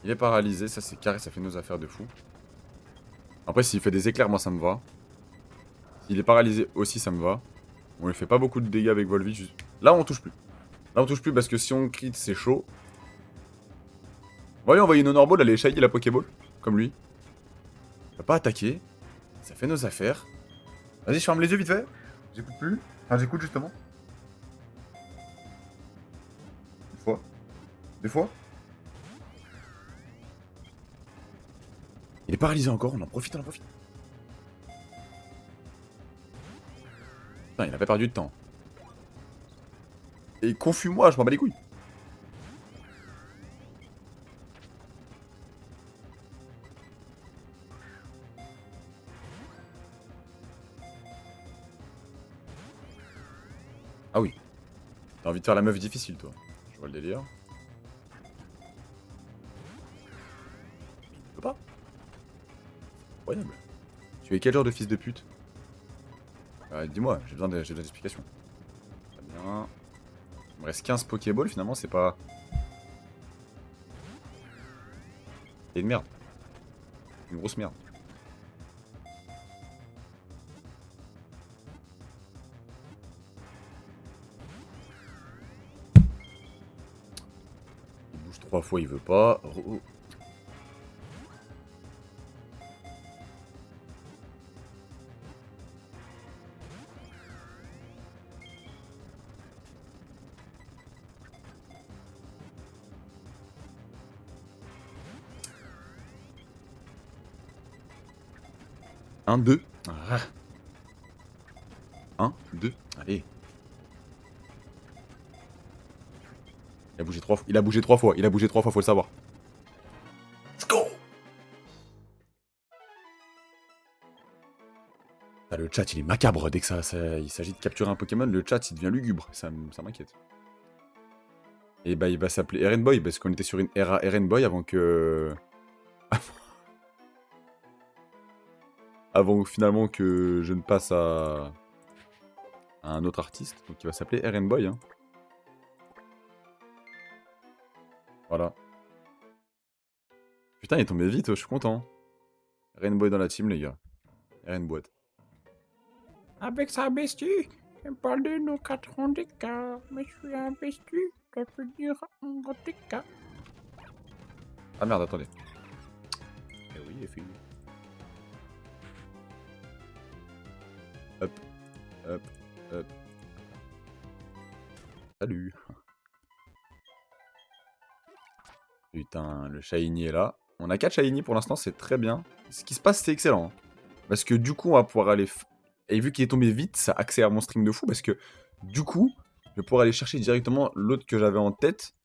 Speaker 1: Il est paralysé, ça c'est carré, ça fait nos affaires de fou. Après, s'il fait des éclairs, moi ça me va. S'il est paralysé aussi, ça me va. On lui fait pas beaucoup de dégâts avec Volvi. Juste... Là, on touche plus. Là, on touche plus parce que si on crit, c'est chaud. Voyons, on va une Honorball, aller échailler la Pokéball. Comme lui. Il va pas attaquer. Ça fait nos affaires. Vas-y, je ferme les yeux vite fait. J'écoute plus. Enfin, j'écoute justement. Une fois. Deux fois. Il est paralysé encore, on en profite, on en profite. Putain, il a pas perdu de temps. Et confus-moi, je m'en bats les couilles. Ah oui. T'as envie de faire la meuf difficile, toi. Je vois le délire. Il peut pas. Incroyable. Tu es quel genre de fils de pute? Dis-moi, j'ai besoin d'explications. Très bien. Il me reste 15 Pokéballs, finalement, c'est pas... C'est une merde. Une grosse merde. Il bouge 3 fois, il veut pas. Oh. Un, deux. Ah. 1, 2. Allez. Il a bougé 3 fois. Il a bougé 3 fois. Il a bougé 3 fois, faut le savoir. Let's go. Ah, le chat, il est macabre. Dès que il s'agit de capturer un Pokémon, le chat, il devient lugubre. Ça m'inquiète. Et bah, il va s'appeler Eren Boy, parce qu'on était sur une era Eren Boy avant que... avant finalement que je ne passe à un autre artiste. Donc il va s'appeler Eren Boy. Hein. Voilà. Putain, il est tombé vite, je suis content. Eren Boy dans la team, les gars. Eren boîte.
Speaker 2: Avec sa bestie, il parle de nos 4 ans d'écart. Mais je suis un bestie, ça peut dire un grand écart.
Speaker 1: Ah merde, attendez. Eh oui, les filles. Hop, hop, hop. Salut. Putain, le Shiny est là. On a 4 Shiny pour l'instant, c'est très bien. Ce qui se passe, c'est excellent. Hein. Parce que du coup, on va pouvoir aller... Et vu qu'il est tombé vite, ça accélère mon stream de fou. Parce que du coup, je vais pouvoir aller chercher directement l'autre que j'avais en tête.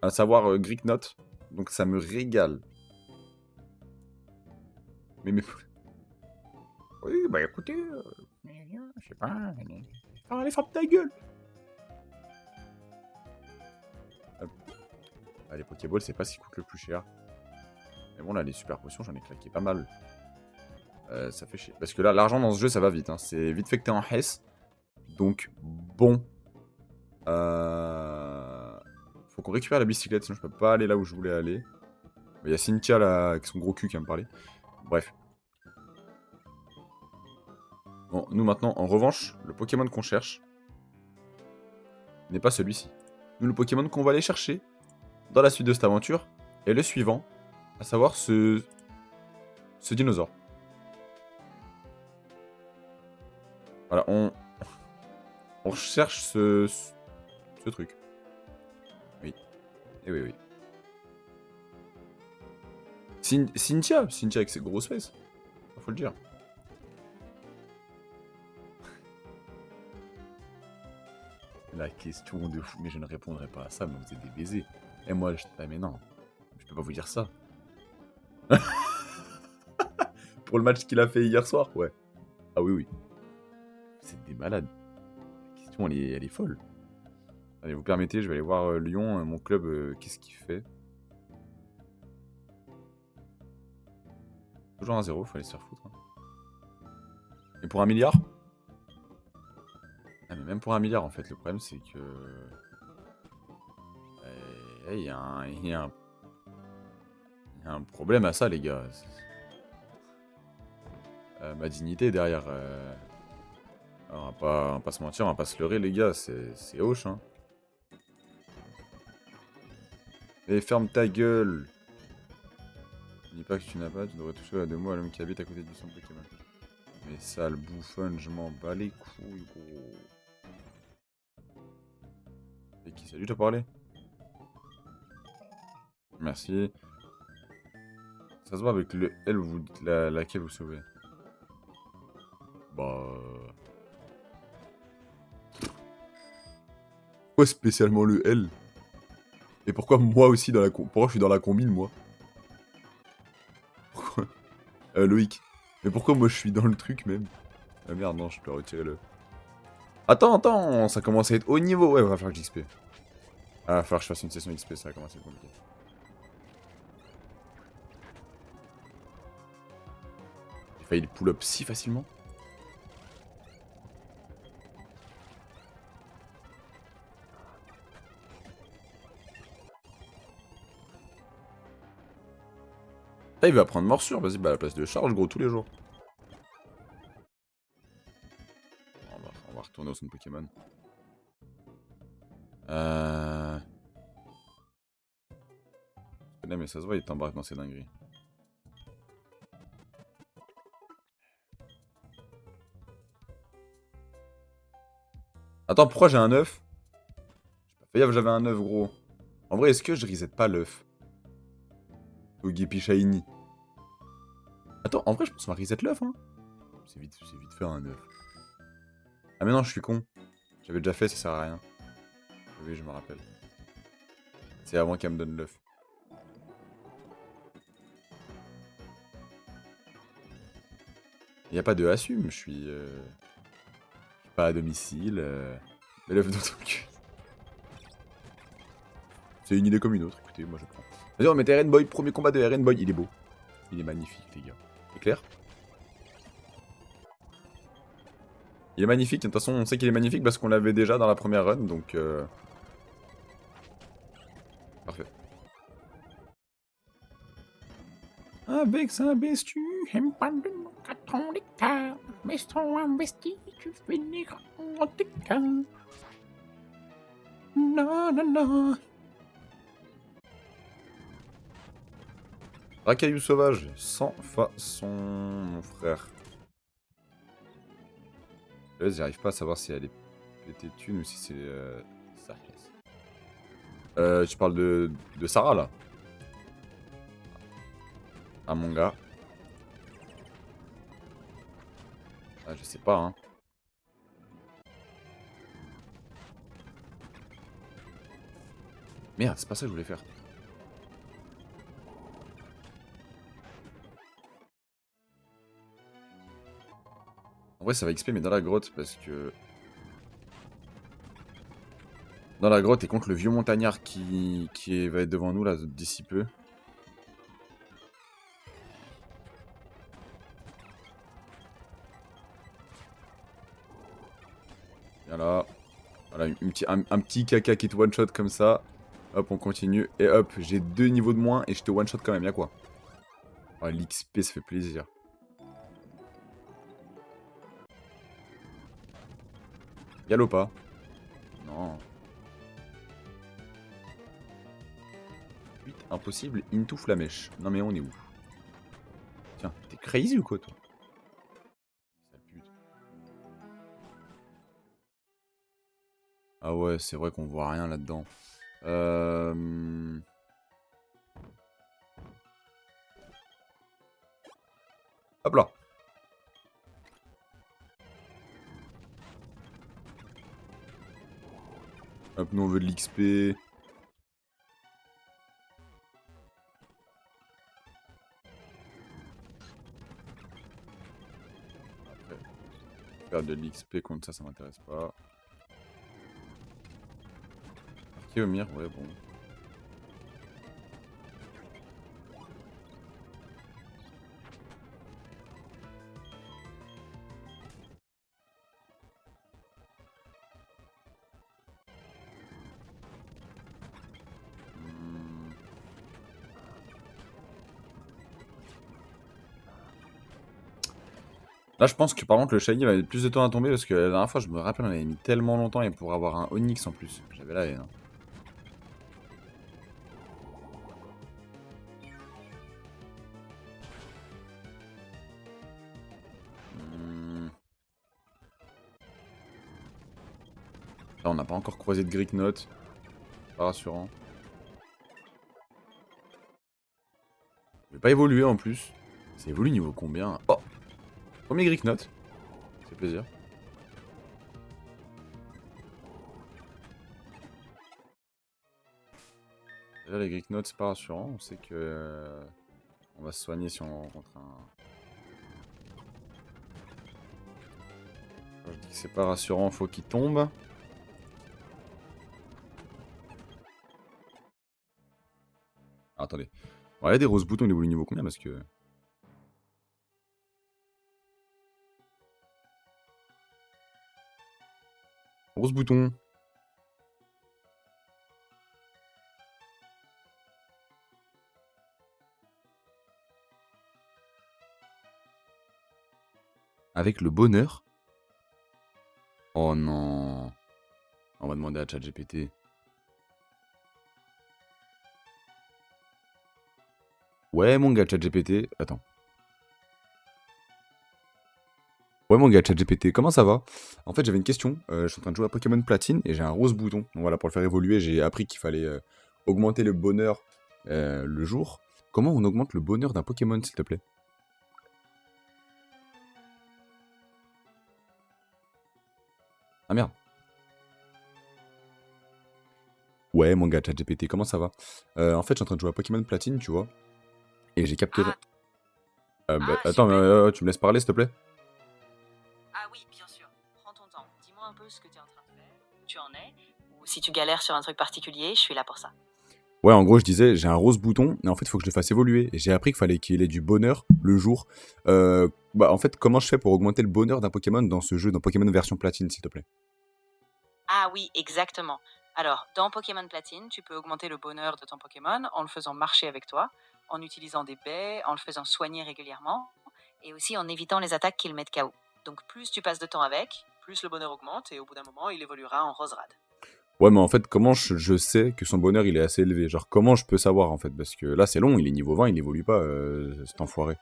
Speaker 1: À savoir Greek Note. Donc ça me régale. Mais...
Speaker 2: Oui, bah écoutez, je sais pas. Allez, ferme ta gueule.
Speaker 1: Ah, les Pokéballs, c'est pas ce qui coûte le plus cher. Mais bon, là, les super potions, j'en ai claqué pas mal. Ça fait chier. Parce que là, l'argent dans ce jeu, ça va vite. Hein. C'est vite fait que t'es en Hess. Donc, bon. Faut qu'on récupère la bicyclette, sinon je peux pas aller là où je voulais aller. Il y a Cynthia là, avec son gros cul qui va me parler. Bref. Bon, nous maintenant, en revanche, le Pokémon qu'on cherche n'est pas celui-ci. Nous, le Pokémon qu'on va aller chercher dans la suite de cette aventure est le suivant, à savoir ce dinosaure. Voilà, on recherche ce truc. Oui. Et oui, oui. Cynthia avec ses grosses fesses. Faut le dire. La question de fou, mais je ne répondrai pas à ça, mais vous êtes des baisers. Et moi, ah, mais non, je peux pas vous dire ça. Pour le match qu'il a fait hier soir, ouais. Ah oui, oui. C'est des malades. La question, elle est folle. Allez, vous permettez, je vais aller voir Lyon, mon club, qu'est-ce qu'il fait. Toujours 1-0, faut aller se faire foutre. Hein. Et pour 1 milliard? Ah, mais même pour 1 milliard, en fait, le problème, c'est que... Il y a un problème à ça, les gars. Ma dignité derrière... on va pas se mentir, on va pas se leurrer, les gars, c'est hoche, hein. Et ferme ta gueule. Dis pas que tu n'as pas, tu devrais toucher à 2 mots à l'homme qui habite à côté du centre Pokémon. Mais sale bouffonne, je m'en bats les couilles, gros. Et qui c'est lui t'a parlé? Merci. Ça se voit avec le L, vous dites laquelle vous sauvez. Bah... Pourquoi spécialement le L? Et pourquoi moi aussi dans la... Pourquoi je suis dans la combine, moi? Pourquoi Loïc. Mais pourquoi moi je suis dans le truc, même? Ah merde, non, je peux retirer le... Attends, ça commence à être haut niveau. Ouais, va falloir que j'XP. Ah, va falloir que je fasse une session XP, ça va commencer à être compliqué. J'ai failli le pull-up si facilement. Ah, il va prendre morsure, vas-y, bah à la place de charge, gros, tous les jours. On va retourner au son Pokémon. Mais ça se voit, il t'embarque dans ses dingueries. Attends, pourquoi j'ai un œuf? J'ai pas fait gaffe, j'avais un œuf, gros. En vrai, est-ce que je reset pas l'œuf? Togepi Shiny. Attends, en vrai, je pense qu'on va reset l'œuf, hein. C'est vite fait un œuf. Ah mais non, je suis con. J'avais déjà fait, ça sert à rien. Oui, je me rappelle. C'est avant qu'elle me donne l'œuf. Y a pas de assume, je suis pas à domicile. Mais l'œuf dans ton cul. C'est une idée comme une autre, écoutez, moi je prends. Vas-y, on met Eren Boy, premier combat de Eren Boy, il est beau. Il est magnifique, les gars. C'est clair? Il est magnifique, de toute façon on sait qu'il est magnifique parce qu'on l'avait déjà dans la première run, donc parfait.
Speaker 2: Avec sa bestie, aime pas de nos 4 ans d'écart. Mais sans investi, tu finiras en écart. Non, non, non.
Speaker 1: Racaillou sauvage, sans façon, mon frère. Là, j'arrive pas à savoir si elle est pétée thune ou si c'est ça. Tu parles de Sarah là? Ah mon gars. Ah, je sais pas, hein. Merde, c'est pas ça que je voulais faire. En vrai, ça va XP, mais dans la grotte, parce que... Dans la grotte et contre le vieux montagnard qui va être devant nous, là, d'ici peu. Viens là. Voilà, un petit caca qui te one-shot comme ça. Hop, on continue. Et hop, j'ai 2 niveaux de moins et je te one-shot quand même, y'a quoi? Oh, l'XP, ça fait plaisir. Y'a pas? Non. 8, impossible, into flamèche. Non mais on est où? Tiens, t'es crazy ou quoi, toi? Sale pute. Ah ouais, c'est vrai qu'on voit rien là-dedans. Hop là. Hop, nous on veut de l'XP. Faire de l'XP contre ça, ça m'intéresse pas. Archéomir, ouais, bon. Hmm. Là, je pense que par contre, le Shiny va mettre plus de temps à tomber parce que la dernière fois, je me rappelle, on avait mis tellement longtemps et pour avoir un Onyx en plus. J'avais la haine. Hein. Là, on n'a pas encore croisé de Greeknot. Pas rassurant. Je vais pas évoluer en plus. Ça évolue niveau combien? Oh! Premier Greeknot. Ça fait plaisir. Déjà, les Greeknots, c'est pas rassurant. On sait que on va se soigner si on rencontre un. Quand je dis que c'est pas rassurant, faut qu'il tombe. Ah, attendez. On va regarder Rose Bouton, il évolue niveau combien parce que. Rose Bouton. Avec le bonheur. Oh non. On va demander à ChatGPT. Ouais, mon gars, ChatGPT. Attends. Ouais, mon gars, ChatGPT, comment ça va? En fait, j'avais une question. Je suis en train de jouer à Pokémon Platine et j'ai un rose bouton. Donc voilà, pour le faire évoluer, j'ai appris qu'il fallait augmenter le bonheur le jour. Comment on augmente le bonheur d'un Pokémon, s'il te plaît? Ah merde. Ouais, mon gars, ChatGPT, comment ça va? En fait, je suis en train de jouer à Pokémon Platine, tu vois. Et j'ai capté. Attends,
Speaker 3: Super.
Speaker 1: tu me laisses parler, s'il te plaît?
Speaker 3: Ah oui, bien sûr. Prends ton temps. Dis-moi un peu ce que tu es en train de faire, où tu en es, ou si tu galères sur un truc particulier, je suis là pour ça.
Speaker 1: Ouais, en gros, je disais, j'ai un rose bouton, et en fait, il faut que je le fasse évoluer. Et j'ai appris qu'il fallait qu'il ait du bonheur le jour. En fait, comment je fais pour augmenter le bonheur d'un Pokémon dans ce jeu, dans Pokémon version platine, s'il te plaît?
Speaker 3: Ah oui, exactement. Alors, dans Pokémon Platine, tu peux augmenter le bonheur de ton Pokémon en le faisant marcher avec toi, en utilisant des baies, en le faisant soigner régulièrement, et aussi en évitant les attaques qui le mettent KO. Donc plus tu passes de temps avec, plus le bonheur augmente, et au bout d'un moment, il évoluera en Roserade.
Speaker 1: Ouais, mais en fait, comment je sais que son bonheur, il est assez élevé? Genre, comment je peux savoir, en fait? Parce que là, c'est long, il est niveau 20, il évolue pas, cet enfoiré.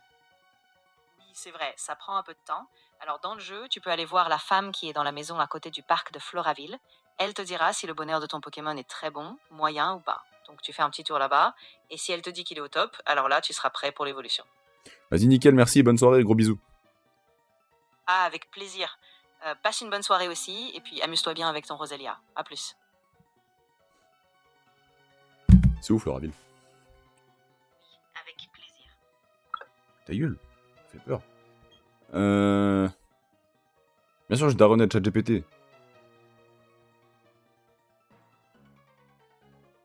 Speaker 3: Oui, c'est vrai, ça prend un peu de temps. Alors dans le jeu, tu peux aller voir la femme qui est dans la maison à côté du parc de Floraville. Elle te dira si le bonheur de ton Pokémon est très bon, moyen ou pas. Donc tu fais un petit tour là-bas, et si elle te dit qu'il est au top, alors là tu seras prêt pour l'évolution.
Speaker 1: Vas-y, nickel, merci, bonne soirée, gros bisous.
Speaker 3: Ah, avec plaisir. Passe une bonne soirée aussi, et puis amuse-toi bien avec ton Roselia. À plus.
Speaker 1: C'est ouf, Floraville.
Speaker 3: Avec plaisir.
Speaker 1: Ta gueule, ça fait peur. Bien sûr, je daronnais ChatGPT.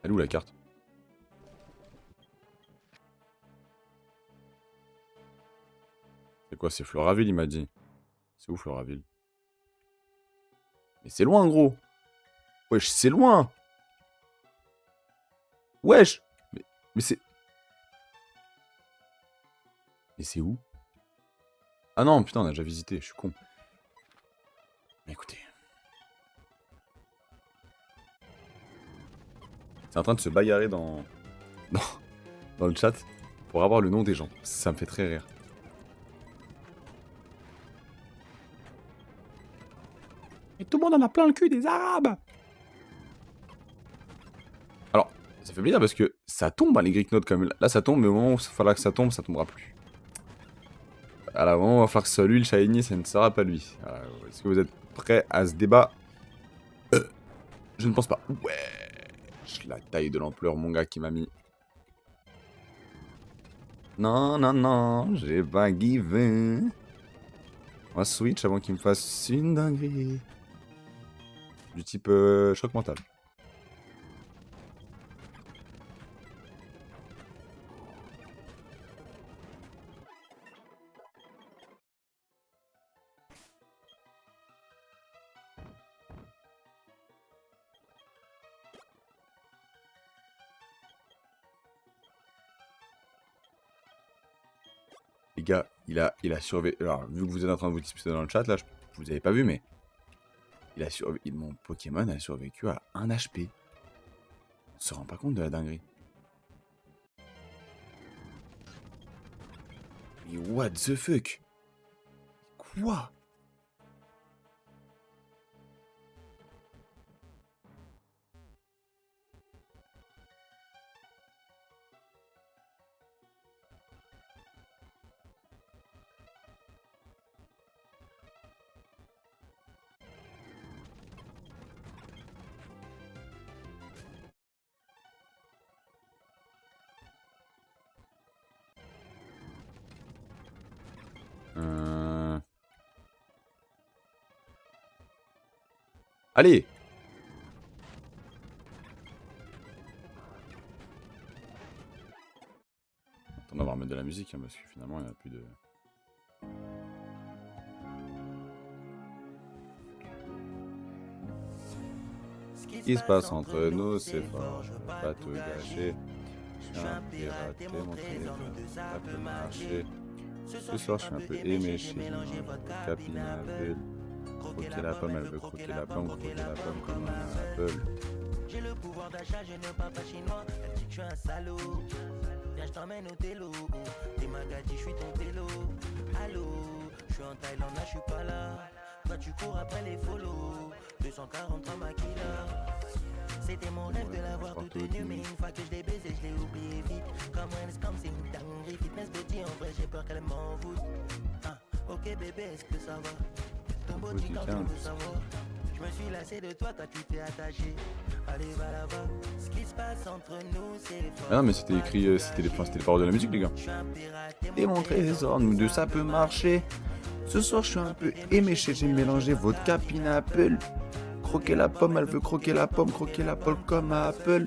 Speaker 1: Elle est où la carte? C'est quoi? C'est Floraville, il m'a dit. C'est où Floraville? Mais c'est loin, gros. Wesh, c'est loin. Wesh. Mais c'est. Mais c'est où? Ah non, putain, on a déjà visité, je suis con. Mais écoutez. C'est en train de se bagarrer dans, dans le chat pour avoir le nom des gens. Ça me fait très rire.
Speaker 2: Et tout le monde en a plein le cul des Arabes.
Speaker 1: Alors, ça fait plaisir parce que ça tombe, hein, les Greek Notes, quand même. Là, ça tombe, mais au moment où il faudra que ça tombera plus. À la moment où il va falloir que ce soit lui le shiny, ça ne sera pas lui. Est-ce que vous êtes prêts à ce débat? Je ne pense pas. Ouais. La taille de l'ampleur, mon gars, qui m'a mis. Non, non, non, j'ai pas givé. On va switch avant qu'il me fasse une dinguerie. Du type choc mental. Les gars, il a survécu. Alors, vu que vous êtes en train de vous disputer dans le chat, là, vous avez pas vu, mais. Il a survécu. Mon Pokémon a survécu à 1 HP. On se rend pas compte de la dinguerie. Mais what the fuck? Quoi? Allez. Attends, on va remettre de la musique, hein, parce que finalement, il n'y a plus de... Ce qui se passe entre nous, c'est fort. Je veux pas tout gâcher. Je suis un pirate, t'es mon téléphone, ça peut marcher. Ce soir, je suis un peu éméché. Capine à bulle. Croquer la pomme, elle veut croquer la pomme comme un apple.
Speaker 4: J'ai le pouvoir d'achat, je ne parle pas chinois. Elle dit que je suis un salaud. Viens, je t'emmène au télo. T'es magadis, je suis ton télo. Allô, je suis en Thaïlande, là, je suis pas là. Toi, tu cours après les follow. 243 maquila. C'était mon rêve de l'avoir tout tenu, mais une fois que je l'ai baisé, je l'ai oublié vite. Comme comme c'est une dinguerie. Fitness petit, en vrai, j'ai peur qu'elle m'en foute. Ah, ok bébé, est-ce que ça va? Ton beau petit quand tu veux savoir. Je me suis lassé de toi, tu t'es attaché. Allez, va là-bas. Ce qui se passe entre nous, c'est fort.
Speaker 1: Ah non, mais c'était écrit, c'était les paroles de la musique, les gars. Démontrer les ordres, nous deux, ça peut marcher. Ce soir, je suis un peu éméché, j'ai mélangé vodka, pineapple. Croquer la pomme, elle veut croquer la pomme comme un apple.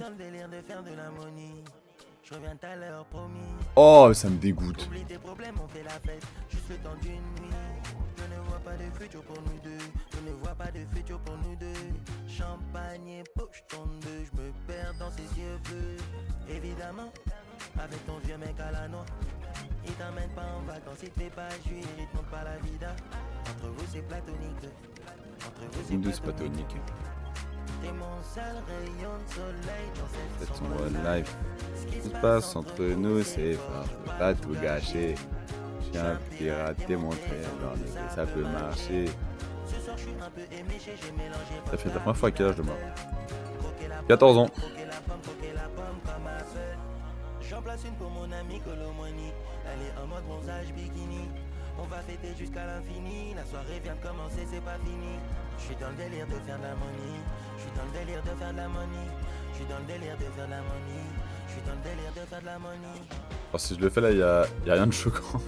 Speaker 1: Oh, ça me dégoûte. Pas de futur pour nous deux, je ne vois pas de futur pour nous deux. Champagne et poche tombe, je me perds dans ses yeux bleus. Évidemment, avec ton vieux mec à la noix, il t'emmène pas en vacances, il te fait pas jouir, il te montre pas la vida. Entre vous c'est platonique, entre vous c'est platonique. T'es mon seul rayon de soleil dans cette sombre life. Ce qui se passe entre nous c'est fort, je peux pas tout gâcher. Je suis un pirate, t'es mon trésor, ça peut marcher. Ça fait la première fois à quel âge de mort? 14 ans. J'en place une pour mon ami Colomoni. Elle est en mode bronzage bikini. On va fêter jusqu'à l'infini. La soirée vient de commencer, c'est pas fini. Je suis dans le délire de faire de la money. Je suis dans le délire de faire de la money. Je suis dans le délire de faire de la money. Je suis dans le délire de faire de la money. Alors si je le fais là, y a rien de choquant.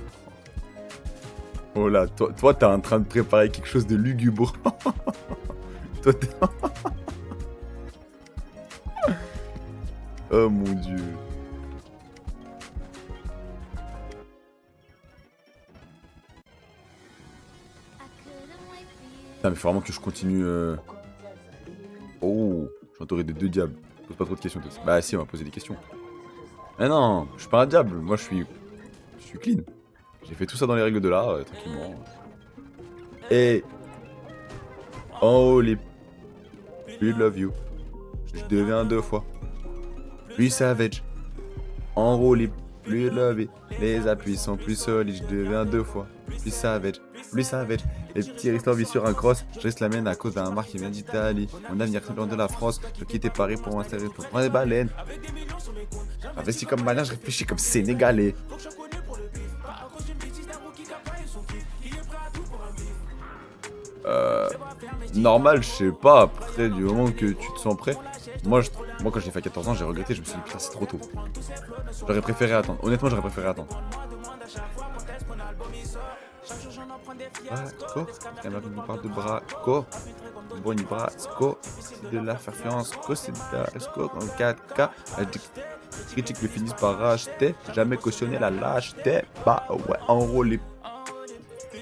Speaker 1: Oh là, toi t'es en train de préparer quelque chose de lugubre. Toi t'es... Oh mon dieu. Putain mais faut vraiment que je continue... Oh, j'entourais des deux diables. Pose pas trop de questions. Bah si, on va poser des questions. Mais non, je suis pas un diable, moi je suis clean. J'ai fait tout ça dans les règles de l'art, tranquillement. Et en haut les plus love you. Je deviens 2 fois plus savage. En haut les plus love you. Les appuis sont plus solides. Je deviens 2 fois plus savage. Plus savage. Les petits risques l'envie sur un cross. Je risque la mienne à cause d'un marque qui vient d'Italie. Mon avenir est loin de la France. Je quitte Paris pour m'installer pour prendre des baleines. Investi comme malin, je réfléchis comme sénégalais. Normal, je sais pas, après du moment que tu te sens prêt. Moi quand je l'ai fait à 14 ans, j'ai regretté, je me suis dit putain c'est trop tôt. J'aurais préféré attendre, honnêtement j'aurais préféré attendre. Braco, elle m'a parle de Braco. Bonnie Brasco, c'est de la faire-fiance, c'est de la esco en 4K. Critique le finissent par racheter, jamais cautionner la lâcheté. Bah ouais, enrôler. En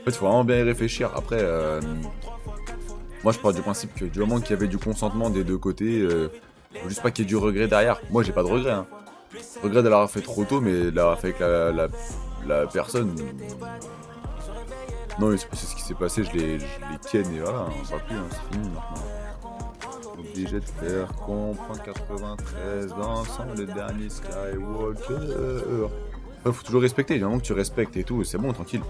Speaker 1: fait, il faut vraiment bien y réfléchir. Après, moi je pars du principe que du moment qu'il y avait du consentement des deux côtés, faut juste pas qu'il y ait du regret derrière. Moi j'ai pas de regret. Hein. Regret de l'avoir fait trop tôt, mais de l'avoir fait avec la personne. Non, mais c'est ce qui s'est passé, je les tienne et voilà, on parle plus, hein, c'est fini maintenant. Obligé de faire comprendre 93 ensemble, le dernier Skywalker. Ouais, faut toujours respecter, du moment que tu respectes et tout, c'est bon, tranquille.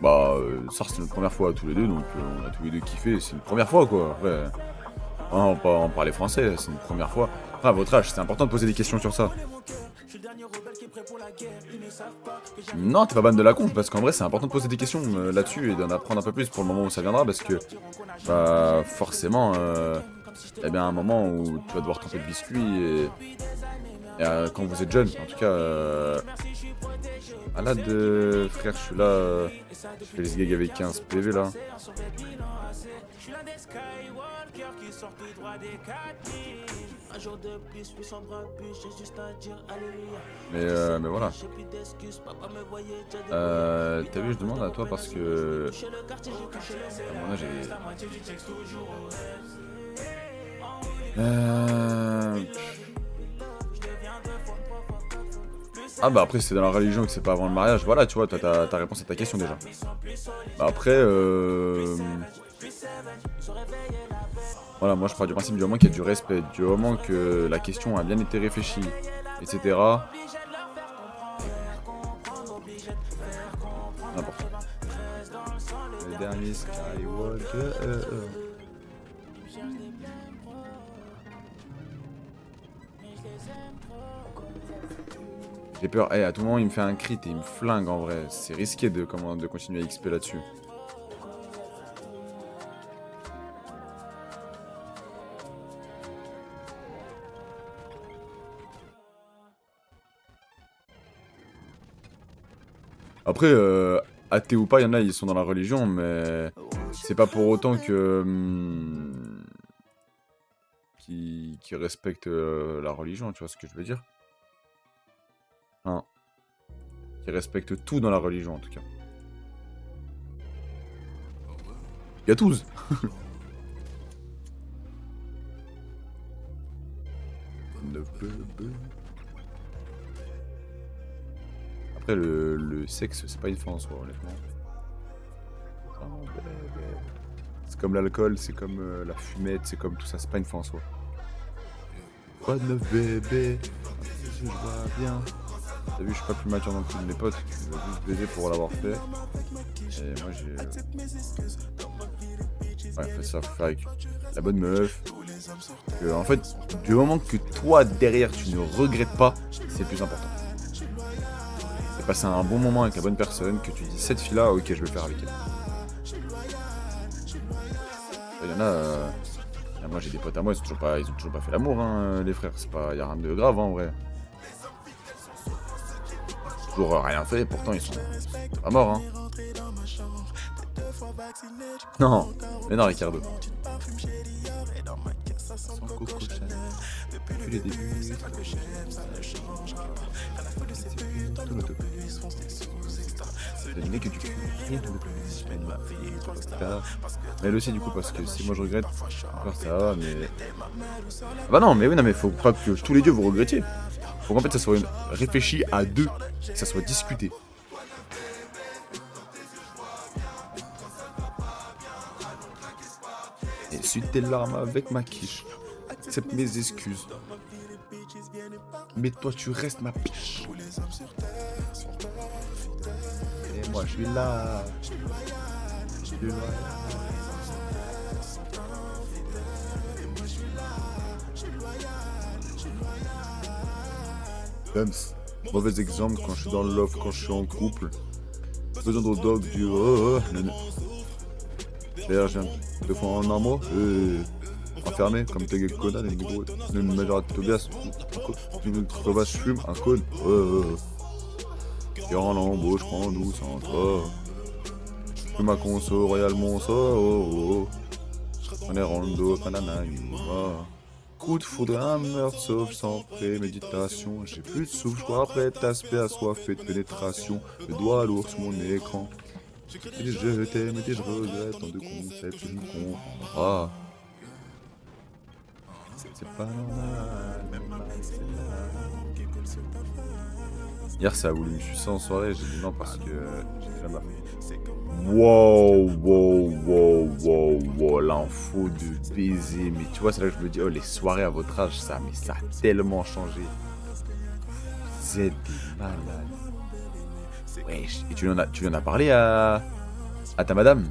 Speaker 1: Bah, ça c'est notre première fois à tous les deux, donc on a tous les deux kiffé, c'est une première fois quoi. Après, on va pas en parler français, c'est une première fois. Après, à votre âge, c'est important de poser des questions sur ça. Non, t'es pas ban de la con, parce qu'en vrai, c'est important de poser des questions là-dessus et d'en apprendre un peu plus pour le moment où ça viendra, parce que, bah, forcément, il y a bien un moment où tu vas devoir tremper le biscuit et quand vous êtes jeune, en tout cas, Malade, frère, je suis là. Je fais les gags avec 15 PV là. Mais voilà. T'as vu, je demande à toi parce que. À mon âge, Ah bah après c'est dans la religion que c'est pas avant le mariage, voilà tu vois, t'as ta réponse à ta question déjà. Bah après voilà, moi je pars du principe du moment qu'il y a du respect, du moment que la question a bien été réfléchie, etc. N'importe. Le dernier Skywalker. J'ai peur, à tout moment il me fait un crit et il me flingue en vrai. C'est risqué de continuer à XP là-dessus. Après, athée ou pas, il y en a, ils sont dans la religion, mais c'est pas pour autant que qui respectent la religion, tu vois ce que je veux dire? Hein. Qui respectent tout dans la religion, en tout cas. Gatouz. Après, le sexe, c'est pas une fin en soi, honnêtement. C'est comme l'alcool, c'est comme la fumette, c'est comme tout ça, c'est pas une fin en soi. Quoi de neuf, bébé? Je vois bien. T'as vu, je suis pas plus mature non plus de mes potes. Je veux juste baiser pour l'avoir fait. Et moi, j'ai. Ouais, fait ça, faut faire avec la bonne meuf. En fait, du moment que toi, derrière, tu ne regrettes pas, c'est le plus important. C'est passer un bon moment avec la bonne personne, que tu dis cette fille-là, ok, je vais le faire avec elle. Il y en a. Moi, j'ai des potes à moi, ils ont toujours pas fait l'amour, hein, les frères. C'est pas, y a rien de grave, hein, en vrai. Toujours rien fait, pourtant ils sont pas morts, hein. Non, mais non, Ricardo. Sans Coco Chanel, depuis le début, je n'ai que du cul, rien de plus, mais elle aussi du coup parce que si moi je regrette, encore ça va, mais... Ah bah non, mais oui, non, mais faut pas que tous les deux vous regrettiez. Faut qu'en fait ça soit réfléchi à deux, que ça soit discuté. Et suis tes larmes avec ma quiche, accepte mes excuses. Mais toi tu restes ma piche. Et moi je suis là. Je suis loin. Mauvais exemple quand je suis dans le love, quand je suis en couple. Faisons nos dogs du d'ailleurs, je viens 2 fois en un mois. Enfermé comme tes Conan et gros. Une majeure Tobias. Tobias fume un cône. Qui rend l'embauche, prends douce en toi. Je ma conso, Royal Monceau. On est rando, panana, coup de foudre, un meurtre sauf sans préméditation. J'ai plus de souffle, je crois après t'aspect assoiffé de pénétration. Le doigt lourd sur mon écran. Et je t'aime et je regrette tant de concepts, tu me comprendras. C'est pas normal, même mal, c'est là. Hier, ça a voulu me sucer en soirée, j'ai dit non parce que j'étais là-bas. Wow, l'info de baiser. Mais tu vois, c'est là que je me dis, oh, les soirées à votre âge, ça a tellement changé. Vous êtes des malades. Wesh, et tu lui en as parlé à ta madame?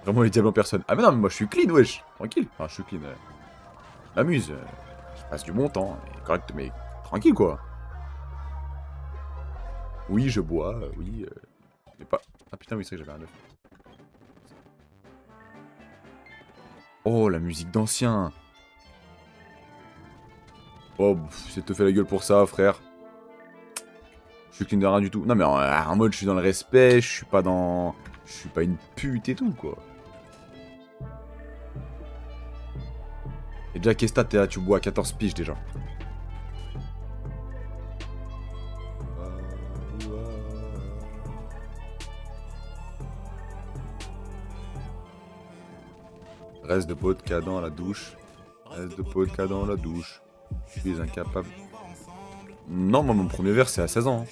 Speaker 1: Vraiment les diables en personne. Ah mais non, mais moi je suis clean, wesh. Tranquille. Enfin, je suis clean. Je m'amuse. Je passe du bon temps. Correct, mais tranquille, quoi. Oui, je bois, oui. Mais pas... Ah putain, oui, c'est vrai que j'avais un œuf. Oh, la musique d'ancien. Oh, c'est te fait la gueule pour ça, frère. Je suis clean de rien du tout. Non mais en mode je suis dans le respect, je suis pas dans... Je suis pas une pute et tout quoi. Et déjà Kesta t'es là, tu bois à 14 piges déjà. Reste de vodka dans la douche. Reste de vodka dans la douche. Je suis incapable. Non, moi mon premier verre c'est à 16 ans.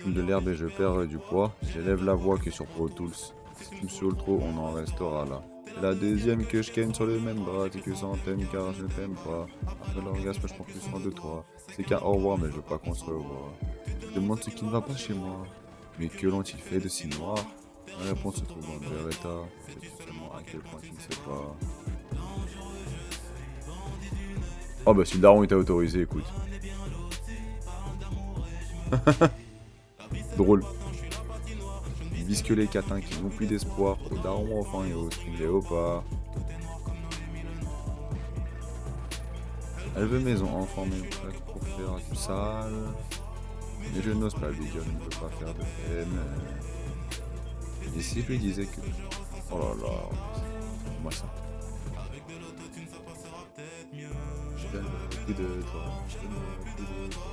Speaker 1: De l'herbe et je perds du poids. J'élève la voix que sur Pro Tools. Si tu me saoules trop, on en restera là. C'est la deuxième que je ken sur le même bras. T'es que centaine car je ne t'aime pas. Après l'orgasme, je prends plus soin de toi. C'est qu'un au revoir, mais je veux pas qu'on se revoie. Je te demande ce qui ne va pas chez moi. Mais que l'ont-il fait de si noir? La réponse se trouve dans le Beretta. C'est tout seulement à quel point tu ne sais pas. Oh bah si le daron était autorisé, écoute. Drôle. Bisque les catins qui n'ont plus d'espoir. Au daron enfin et au string léopard. Elle veut maison, enfant, mais plaque pour faire du sale. Mais je n'ose pas lui dire, je ne peux pas faire de peine. Et si je lui disais que... Oh là là, moi ça. Je ne veux plus de toi. Je ne veux plus de toi.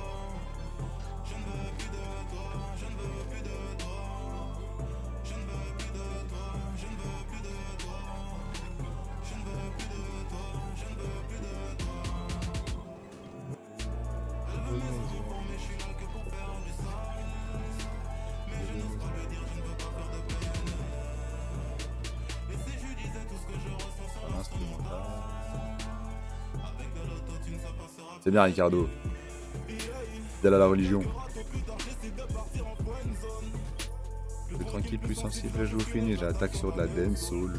Speaker 1: C'est bien Ricardo. Fidèle à la religion. Plus tranquille, plus sensible, je vous finis, j'attaque sur de la dancehall.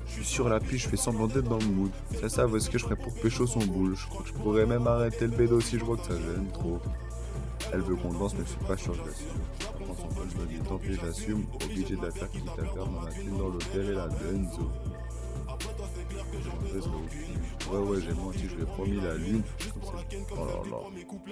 Speaker 1: Je suis sur la piste, je fais semblant d'être dans le mood. Ça savent ce que je ferais pour pécho son boule. Je crois que je pourrais même arrêter le bédo si je vois que ça gêne trop. Elle veut qu'on danse, mais je suis pas sûr, je l'assure. Elle prend son vol, je me dis tant pis, j'assume. Obligé de la faire quitte à faire dans la clim dans l'hôtel et la denzo. Ouais, j'ai menti, je lui ai promis la lune. Oh là là,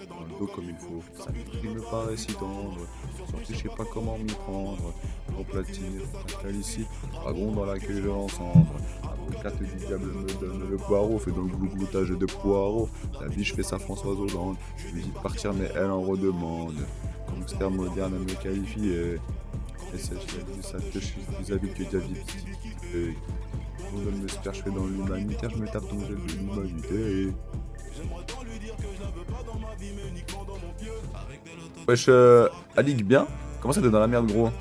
Speaker 1: dans le dos comme il faut. Ça me paraît si tendre. Surtout, je sais pas comment m'y prendre. Pour platine, un calicite, dragon dans la queue de l'encendre. Avocate du diable me donne le poireau, fait dans le glougloutage de poireaux. La biche fait sa Françoise Hollande. Je lui dis de partir, mais elle en redemande. Gangster moderne, elle me qualifie. Et celle qui a dit ça, je suis plus habile que David. On donne le super, je fais dans l'humanitaire, je me tape dans le gel de l'humanité. Wesh, Alig, bien? Comment ça t'es dans la merde, gros?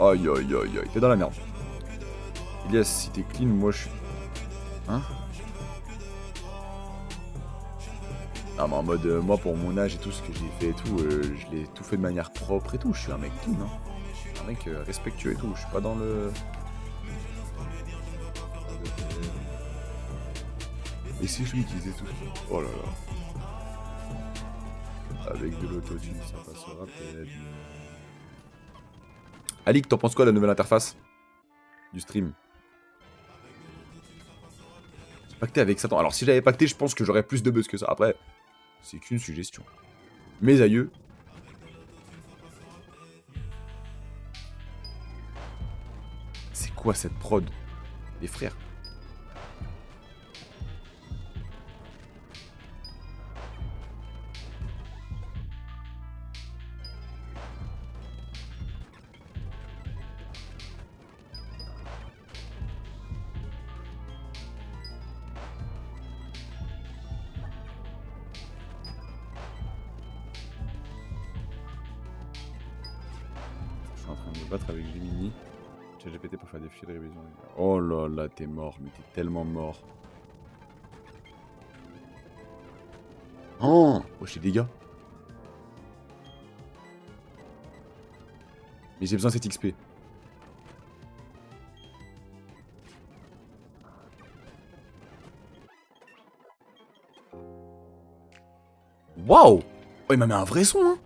Speaker 1: Aïe, aïe, aïe, aïe, t'es dans la merde. Elias, si t'es clean, moi je suis... Hein? Non, mais en mode, moi pour mon âge et tout ce que j'ai fait et tout, je l'ai tout fait de manière propre et tout, je suis un mec clean, hein. Un mec respectueux et tout, je suis pas dans le... Et si je lui disais tout ça? Oh là là. Avec de l'autotune, ça passera peut-être. Alik, t'en penses quoi de la nouvelle interface du stream? J'ai pacté avec Satan. Alors si j'avais pacté, je pense que j'aurais plus de buzz que ça. Après, c'est qu'une suggestion. Mes aïeux. C'est quoi cette prod? Les frères. Je suis en train de me battre avec Gemini. ChatGPT pour faire des fichiers de révision. Oh là là, t'es mort, mais t'es tellement mort. Oh, j'ai des dégâts. Mais j'ai besoin de cette XP. Waouh! Oh, il m'a mis un vrai son, hein!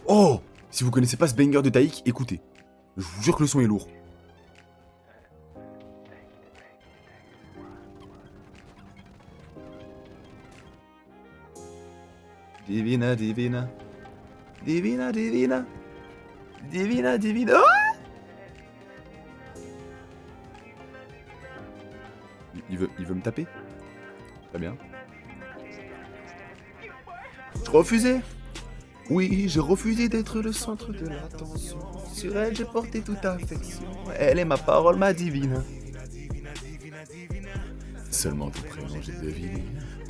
Speaker 1: Oh! Si vous connaissez pas ce banger de Taïk, écoutez. Je vous jure que le son est lourd. Divina, divina. Divina, divina. Divina, divina. Ah, il veut me taper. Très bien. Je refusais. Oui, j'ai refusé d'être le centre de l'attention. Sur elle, j'ai porté toute affection. Elle est ma parole, ma divine. Seulement ton prénom, j'ai deviné.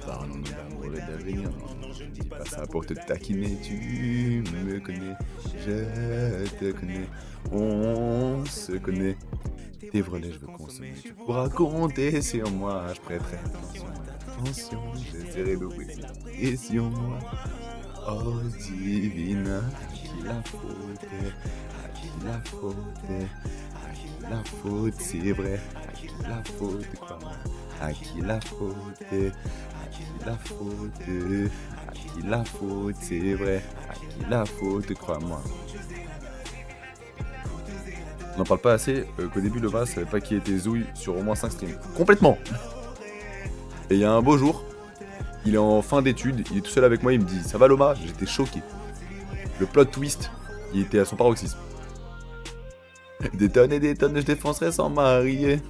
Speaker 1: Parlons d'amour et d'avenir. Non, je ne dis pas ça pour te taquiner. Tu me connais, je te connais. On se connaît. Tes vrelets, je veux consommer. Tu pourras compter sur moi. Je prêterai attention. J'essaierai d'ouvrir la pression. Oh divine, à qui la faute, à qui la faute, à qui la faute, c'est vrai, à qui la faute, quoi, à qui la faute, à qui la faute, à qui la faute, c'est vrai, à qui la faute, crois-moi. On n'en parle pas assez, qu'au début le savait pas qui était Zouille sur au moins 5 streams. Complètement. Et il y a un beau jour, il est en fin d'études, il est tout seul avec moi, il me dit « Ça va Loma ?» J'étais choqué. Le plot twist, il était à son paroxysme. Des tonnes et des tonnes, je défoncerai sans marier.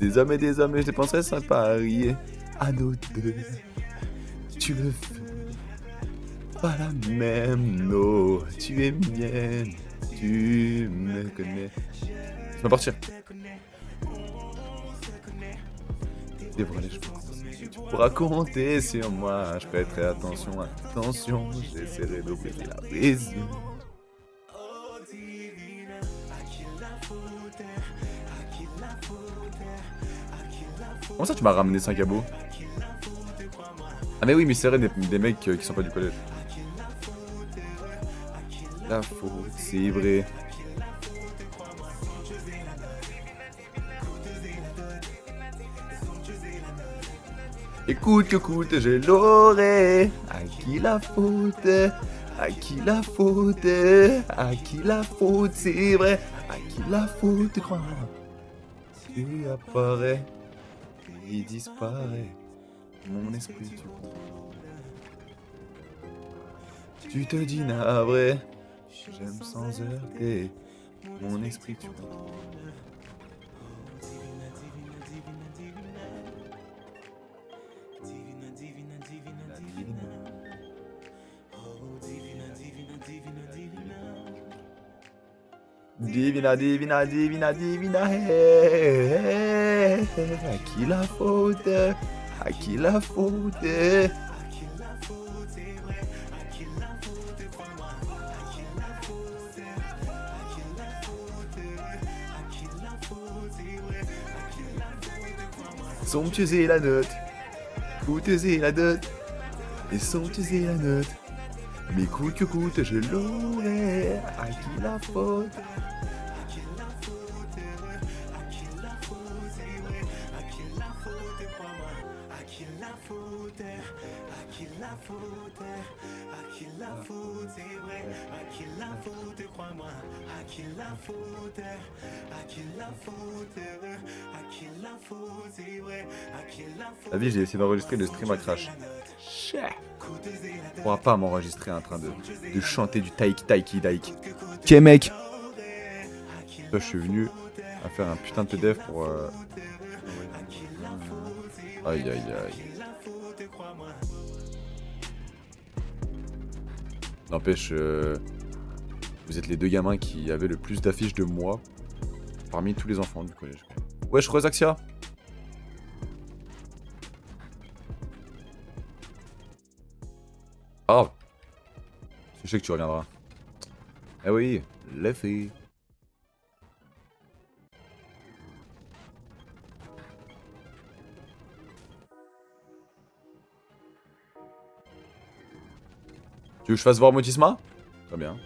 Speaker 1: Des hommes, je dépenserai sans parier. À nos deux, tu le fais. Pas la même, no, tu es mienne, tu me connais. Je vais partir. Des vrelets, je pense. Tu pourras compter sur moi, je prêterai attention, attention, j'essaierai d'ouvrir la pression. Comment ça tu m'as ramené 5 abos? Ah mais oui, mais c'est vrai, des mecs qui sont pas du collège. La faute, c'est vrai. Écoute, je l'aurai. À qui la faute? À qui la faute? À qui la faute? C'est vrai. À qui la faute? Crois-moi. Tu apparais, il disparaît. Mon esprit, tu te dis navré. J'aime sans heurter. Mon esprit, tu contrôles. Divina, divina, divina, divina, hey, à qui la faute? À qui la faute? Somptueuse est la note, coûteuse est la dot, et somptueuse est la note. Mais coûte que coûte, je l'aurai. À qui la faute? La vie, j'ai essayé d'enregistrer le stream à crash. On pourra pas m'enregistrer en train de chanter du taiki daik. Ok mec. Là, je suis venu à faire un putain de PDF pour... Aïe aïe aïe. N'empêche, vous êtes les deux gamins qui avaient le plus d'affiches de moi parmi tous les enfants du collège. Wesh, Rosaxia. Ah, je sais que tu reviendras. Eh oui, les filles. Tu veux que je fasse voir Motisma? Très bien.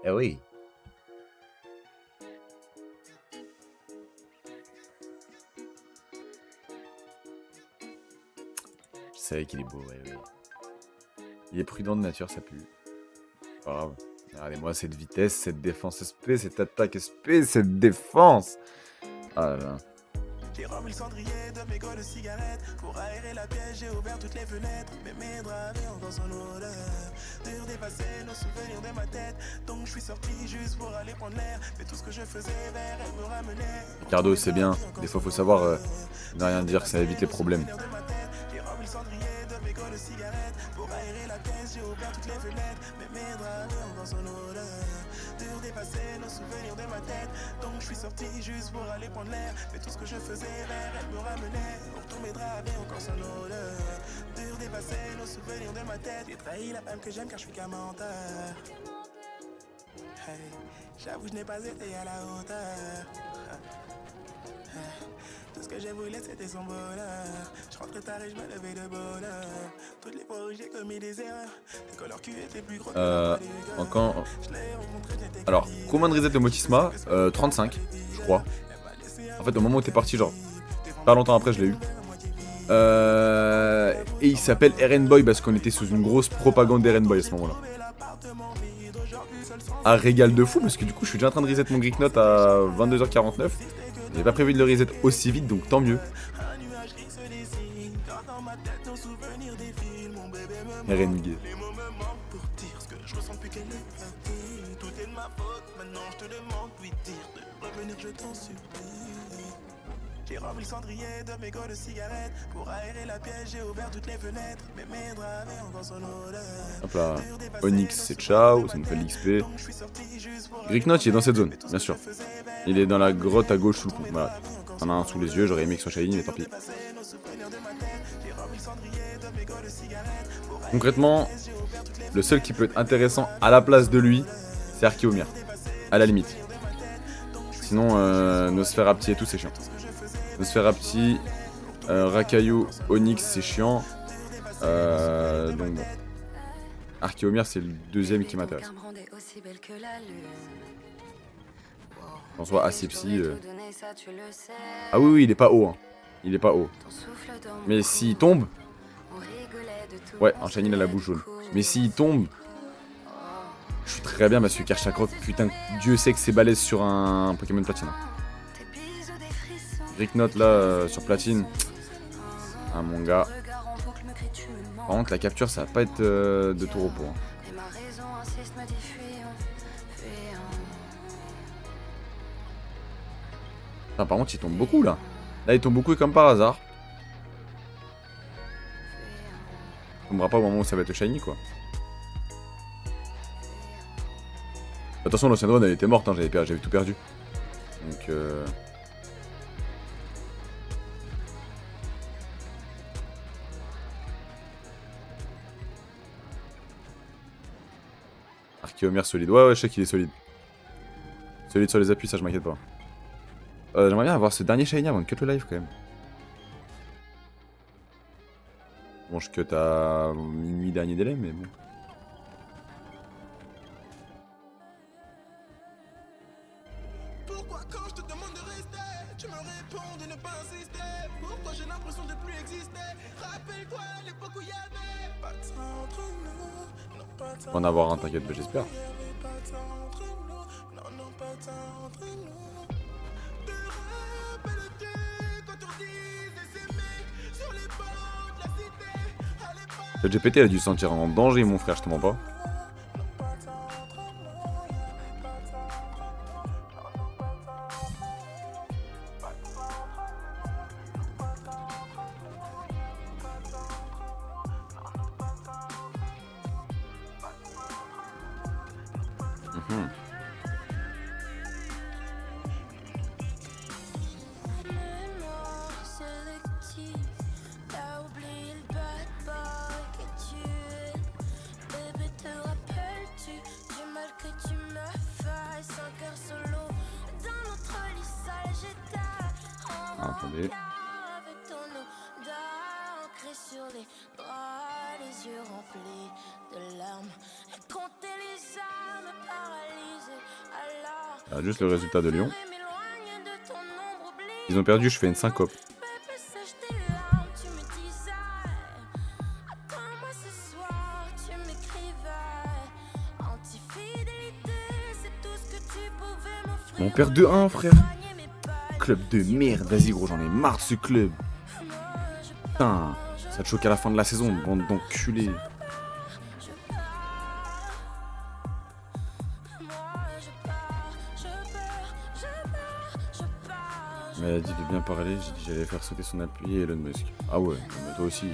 Speaker 1: Eh oui. Je savais qu'il est beau, ouais, ouais. Il est prudent de nature, ça pue. Pas grave. Regardez-moi cette vitesse, cette défense SP, cette attaque SP, cette défense. Ah là là.
Speaker 4: J'ai remis le cendrier de mes goles de cigarettes. Pour aérer la pièce, j'ai ouvert toutes les fenêtres. Mais mes draps avaient encore son odeur. Dur d'effacer nos souvenirs de ma tête. Donc je suis sorti juste pour aller prendre l'air. Mais tout ce que je faisais vers elle me ramenait.
Speaker 1: Ricardo, c'est bien. Des fois, faut savoir ne rien dire, ça évite les problèmes.
Speaker 4: J'ai remis le cendrier de mes goles de cigarettes. Pour aérer la pièce, j'ai ouvert toutes les fenêtres. Mais mes draps avaient encore son odeur. Dur d'effacer nos souvenirs de ma tête. Donc je suis sorti juste pour aller prendre l'air. Mais tout ce que je faisais vers elle me ramenait. Pourtant mes draps avaient encore son odeur. Dur d'effacer nos souvenirs de ma tête. J'ai trahi la femme que j'aime car je suis qu'un menteur. Hey, j'avoue je n'ai pas été à la hauteur. Tout ce que j'ai voulu c'était son bonheur. Je rentrais tard et je me levais de bonheur. Toutes les fois où j'ai commis des erreurs, que leur cul était plus gros que la
Speaker 1: Encore. Alors, combien de reset le Motisma 35, je crois. En fait, au moment où t'es parti, genre, pas longtemps après, je l'ai eu. Et il s'appelle RN Boy parce qu'on était sous une grosse propagande RN Boy à ce moment-là. Ah, régal de fou parce que du coup, je suis déjà en train de reset mon Greek Note à 22h49. J'ai pas prévu de le reset aussi vite, donc tant mieux. RNG. J'ai remis le cendrier de mes goles de cigarettes. Pour aérer la pièce, j'ai ouvert toutes les fenêtres. Mais mes draps avaient encore son odeur. Hop là, Onyx c'est ciao, ça nous fait l'XP. Greek Note il est dans cette zone, bien sûr. Il est dans la grotte à gauche sous le pont, voilà. On a un sous les yeux, j'aurais aimé que ce soit shiny mais tant pis. Concrètement, le seul qui peut être intéressant à la place de lui, c'est Archeomir. À la limite. Sinon, Nosferapti et tout c'est chiant. Nosferapti, Rakayu, Onyx c'est chiant. Donc bon. Archeomir c'est le deuxième qui m'intéresse. En soit Asepsi. Ah oui, oui, il est pas haut. Hein. Il est pas haut. Mais s'il tombe. Ouais, en shiny il a la bouche jaune. Mais s'il tombe. Je suis très bien parce que Kershakroc, putain, Dieu sait que c'est balèze sur un Pokémon Platine. Greek Note là sur Platine. Ah mon gars. Par contre la capture ça va pas être de tout repos. Hein. Enfin, par contre il tombe beaucoup là. Là il tombe beaucoup et comme par hasard. Il tombera pas au moment où ça va être shiny quoi. Attention l'ancienne drone elle était morte, hein, j'avais tout perdu. Donc Archeomir solide, ouais je sais qu'il est solide. Solide sur les appuis, ça je m'inquiète pas. J'aimerais bien avoir ce dernier shiny avant de cut le live quand même. Bon je cut à minuit dernier délai mais bon. Pourquoi quand je te demande de rester, tu me réponds de ne pas insister? Pourquoi j'ai l'impression de plus exister? Rappelle-toi l'époque où il y avait pas de sang entre nous, non pas de sang. On va en avoir un, t'inquiète, mais j'espère. Le GPT a dû se sentir en danger mon frère, je te mens pas. Attendez. Ah, juste le résultat de Lyon. Ils ont perdu, je fais une syncope. On perd 2-1 frère. club de merde. Vas-y, gros, j'en ai marre de ce club. Putain, ça te choque à la fin de la saison, bande d'enculés. Elle a dit de bien parler, j'ai dit que j'allais faire sauter son appui et Elon Musk. Ah ouais, mais toi aussi.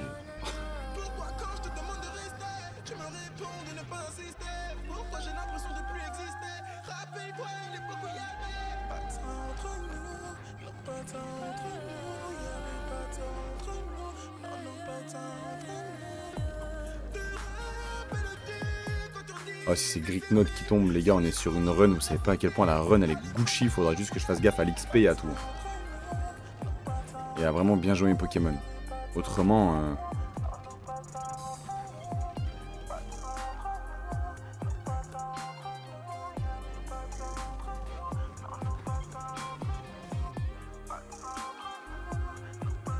Speaker 1: Ah, si c'est Greek Note qui tombe, les gars, on est sur une run. Vous savez pas à quel point la run elle est Gucci. Faudra juste que je fasse gaffe à l'XP et à tout. Et à vraiment bien jouer mes Pokémon. Autrement.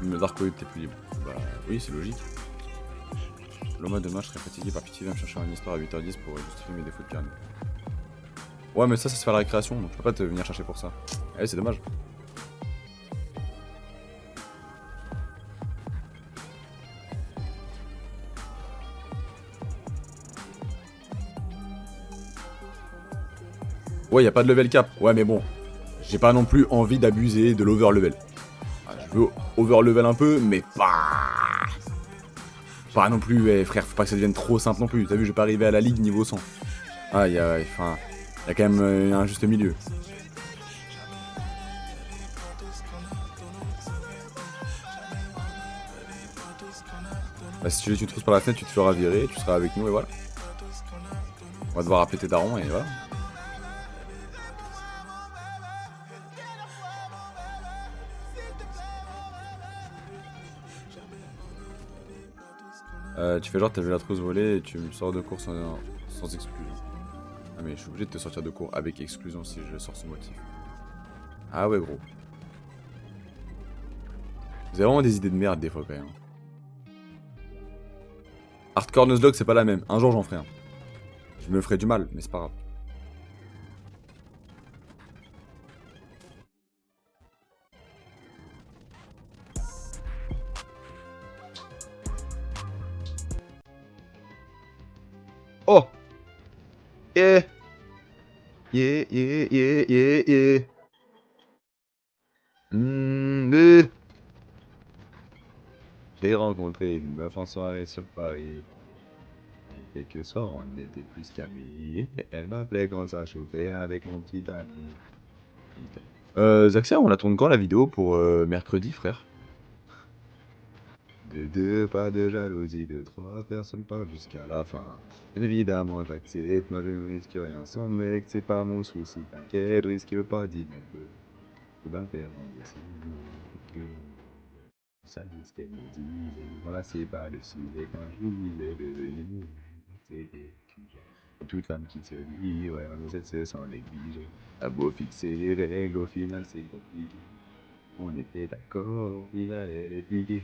Speaker 1: Le Darkoid, t'es plus libre. Bah oui, c'est logique. Le mois demain, je serai fatigué par pitié, viens me chercher une histoire à 8h10 pour justifier mes défauts de carnet. Ouais, mais ça se fait à la récréation, donc je peux pas te venir chercher pour ça. Ouais, c'est dommage. Ouais, y a pas de level cap. Ouais, mais bon, j'ai pas non plus envie d'abuser de l'over-level. Je veux over-level un peu, mais pas non plus, ouais, frère, faut pas que ça devienne trop simple non plus. T'as vu, je vais pas arriver à la ligue niveau 100. Ah, y a quand même un juste milieu. Bah, si tu te trousses par la fenêtre, tu te feras virer, tu seras avec nous et voilà. On va devoir appeler tes darons et voilà. Tu fais genre t'as vu la trousse volée et tu me sors de cours sans exclusion. Ah mais je suis obligé de te sortir de cours avec exclusion si je sors ce motif. Ah ouais gros. Vous avez vraiment des idées de merde des fois quand même. Hardcore Nuzlocke c'est pas la même, un jour j'en ferai un. Je me ferai du mal, mais c'est pas grave. Oh! Yeah! Yeah, yeah, yeah, yeah, yeah. J'ai rencontré une meuf en soirée sur Paris. Quelques soirs, on était plus qu'amis. Elle m'appelait quand ça chauffait avec mon petit ami. Zaxia, on la tourne quand la vidéo pour mercredi, frère? De deux, pas de jalousie, de trois personnes parlent jusqu'à la fin. Bien évidemment, j'accepte, moi je ne risque rien. Sans mec, c'est pas mon souci. T'inquiète, je risque pas d'y mettre. Je vais faire un dessin. Ça dit ce qu'elle me dit. Voilà, c'est pas le sujet quand je vous disais devenu. C'était toute femme qui se dit, ouais, on essaie de se sans néglige. À beau fixer les règles, au final c'est compliqué. On était d'accord, il allait les piquer.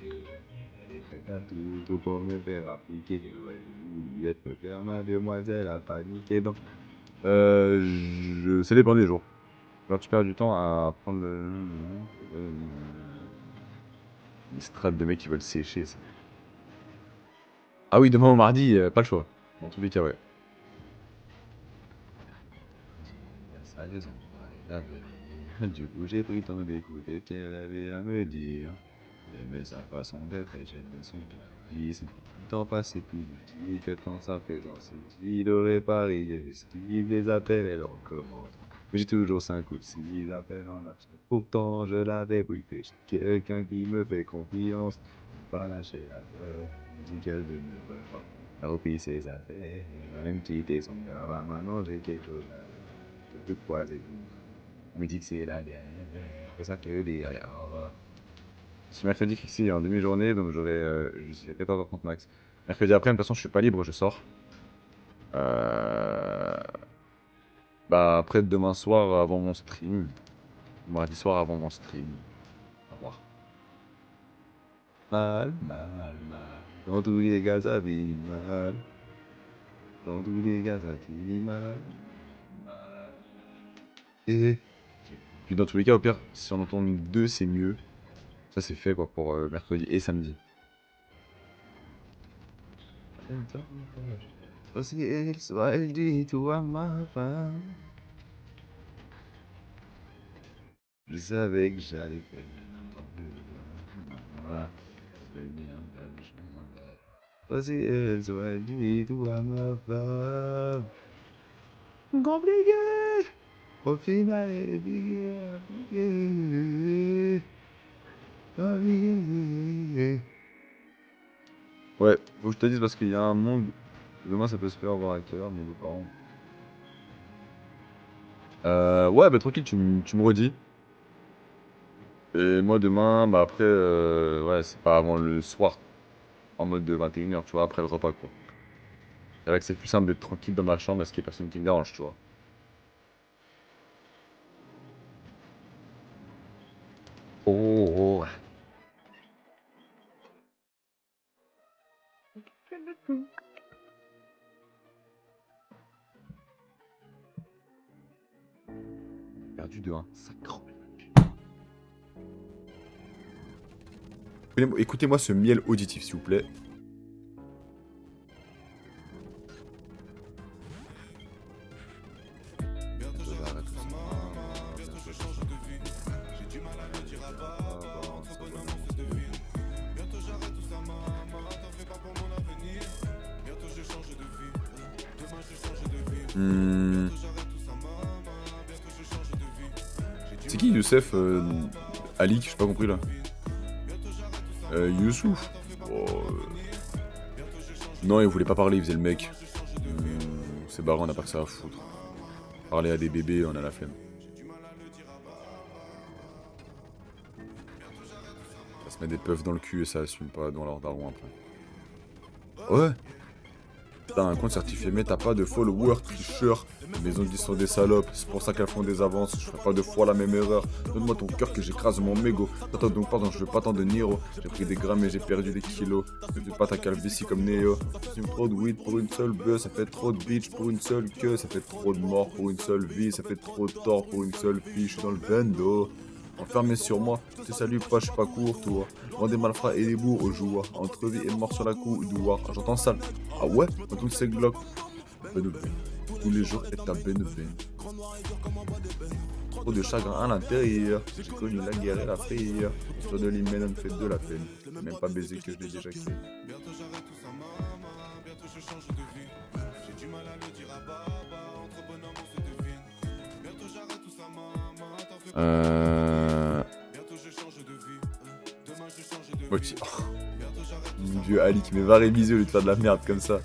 Speaker 1: Elle est prête à tout pour me faire appliquer. Ouais, vous êtes me faire ma demoiselle à paniquer. Donc, ça dépend des jours. Genre, tu perds du temps à prendre les strates de mecs qui veulent sécher. Ça. Ah oui, demain au mardi, pas le choix. Dans tous les cas, ouais. Du coup, j'ai pris temps d'écouter ce qu'elle avait à me dire. J'aimais sa façon d'être et j'aimais son charisme. Le temps passé plus vite que quand sa présence il aurait parié. Esquive les appels, elle recommence. Mais j'ai toujours 5 ou 6 appels en absence. Pourtant, je l'avais briefé. J'ai quelqu'un qui me fait confiance. Pas lâcher la peur. Dit qu'elle veut me revoir. Elle a repris ses affaires. Même quitté son cœur. Maintenant, j'ai quelque chose à faire. Je peux croiser vous. On me dit que c'est la dernière. C'est ça que derrière. C'est mercredi fixé en demi-journée, donc j'aurai jusqu'à 14h30 max. Mercredi après, de toute façon, je suis pas libre, je sors. Bah, après demain soir avant mon stream. Mardi soir avant mon stream. Au revoir. Mal, mal, mal. Dans tous les cas, ça fait mal. Dans tous les cas, ça fait mal. Mal. Et Puis dans tous les cas, au pire, si on entend 2, c'est mieux. Ça, c'est fait quoi pour mercredi et samedi. Je savais que j'allais faire. Compliqué. Au final, ouais, faut que je te dise parce qu'il y a un monde. Demain, ça peut se faire voir à quelle heure, mes beaux-parents. Ouais, bah tranquille, tu me redis. Et moi, demain, bah après, ouais, c'est pas avant le soir, en mode de 21h, tu vois, après le repas, quoi. C'est vrai que c'est plus simple d'être tranquille dans ma chambre parce qu'il y a personne qui me dérange, tu vois. Oh, oh. Perdu de 1. Sacre. Écoutez-moi ce miel auditif, s'il vous plaît. C'est qui Youssef Ali, j'ai pas compris là. Youssouf. Oh, non, il voulait pas parler, il faisait le mec. C'est barré, on n'a pas que ça à foutre. Parler à des bébés, on a la flemme. Ça se met des puffs dans le cul et ça assume pas dans leur daron après. Ouais. T'as un compte certifié mais t'as pas de followers, tricheur. Les maisons qui sont des salopes, c'est pour ça qu'elles font des avances. Je ferai pas 2 fois la même erreur. Donne-moi ton cœur que j'écrase mon mégot. Attends donc pardon, je veux pas tant de Niro. J'ai pris des grammes et j'ai perdu des kilos. Ne fais pas ta calvitie comme Neo. Tu fumes trop de weed pour une seule bœuf, ça fait trop de bitch pour une seule queue. Ça fait trop de mort pour une seule vie, ça fait trop de tort pour une seule fille. Je suis dans le bendo. Enfermé sur moi, je te salue pas, je suis pas courtois. Loin des malfrats et des bourgs au joueur. Entre vie et mort sur la coudoir. J'entends sale. Ah ouais? Dans tous ces glocks. Bénévène. Tous les jours est à Bénévène. Trop de chagrin à l'intérieur. J'ai connu la guerre et la frayeur. Sur de l'hymen, on me fait de la peine. Même pas baiser que je l'ai déjà créé. Oh. Mon vieux Ali qui m'est varémisé au lieu de faire de la merde comme ça.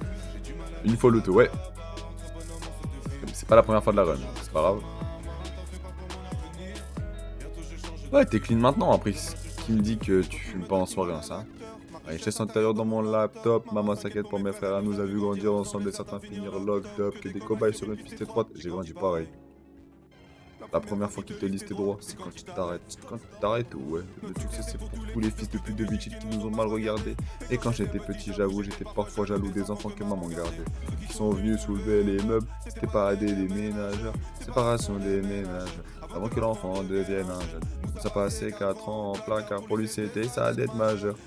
Speaker 1: Une fois l'auto, ouais. C'est pas la première fois de la run, c'est pas grave. Ouais, t'es clean maintenant après. Qui me dit que tu fumes pas en soirée, hein, ça? Allez, je laisse intérieur dans mon laptop. Maman s'inquiète pour mes frères, elle nous a vu grandir ensemble et certains finir locked up. Que des cobayes sur une piste étroite, j'ai grandi pareil. La première fois qu'ils te lisent tes droits, c'est quand tu t'arrêtes. Quand tu t'arrêtes, ouais. Le succès, c'est pour tous les fils de pute de bitches qui nous ont mal regardés. Et quand j'étais petit, j'avoue, j'étais parfois jaloux des enfants que maman gardait. Qui sont venus soulever les meubles, c'était parader les ménageurs. Séparation des ménages, avant que l'enfant devienne un jeune. Ça passait 4 ans en placard, pour lui c'était sa dette majeure.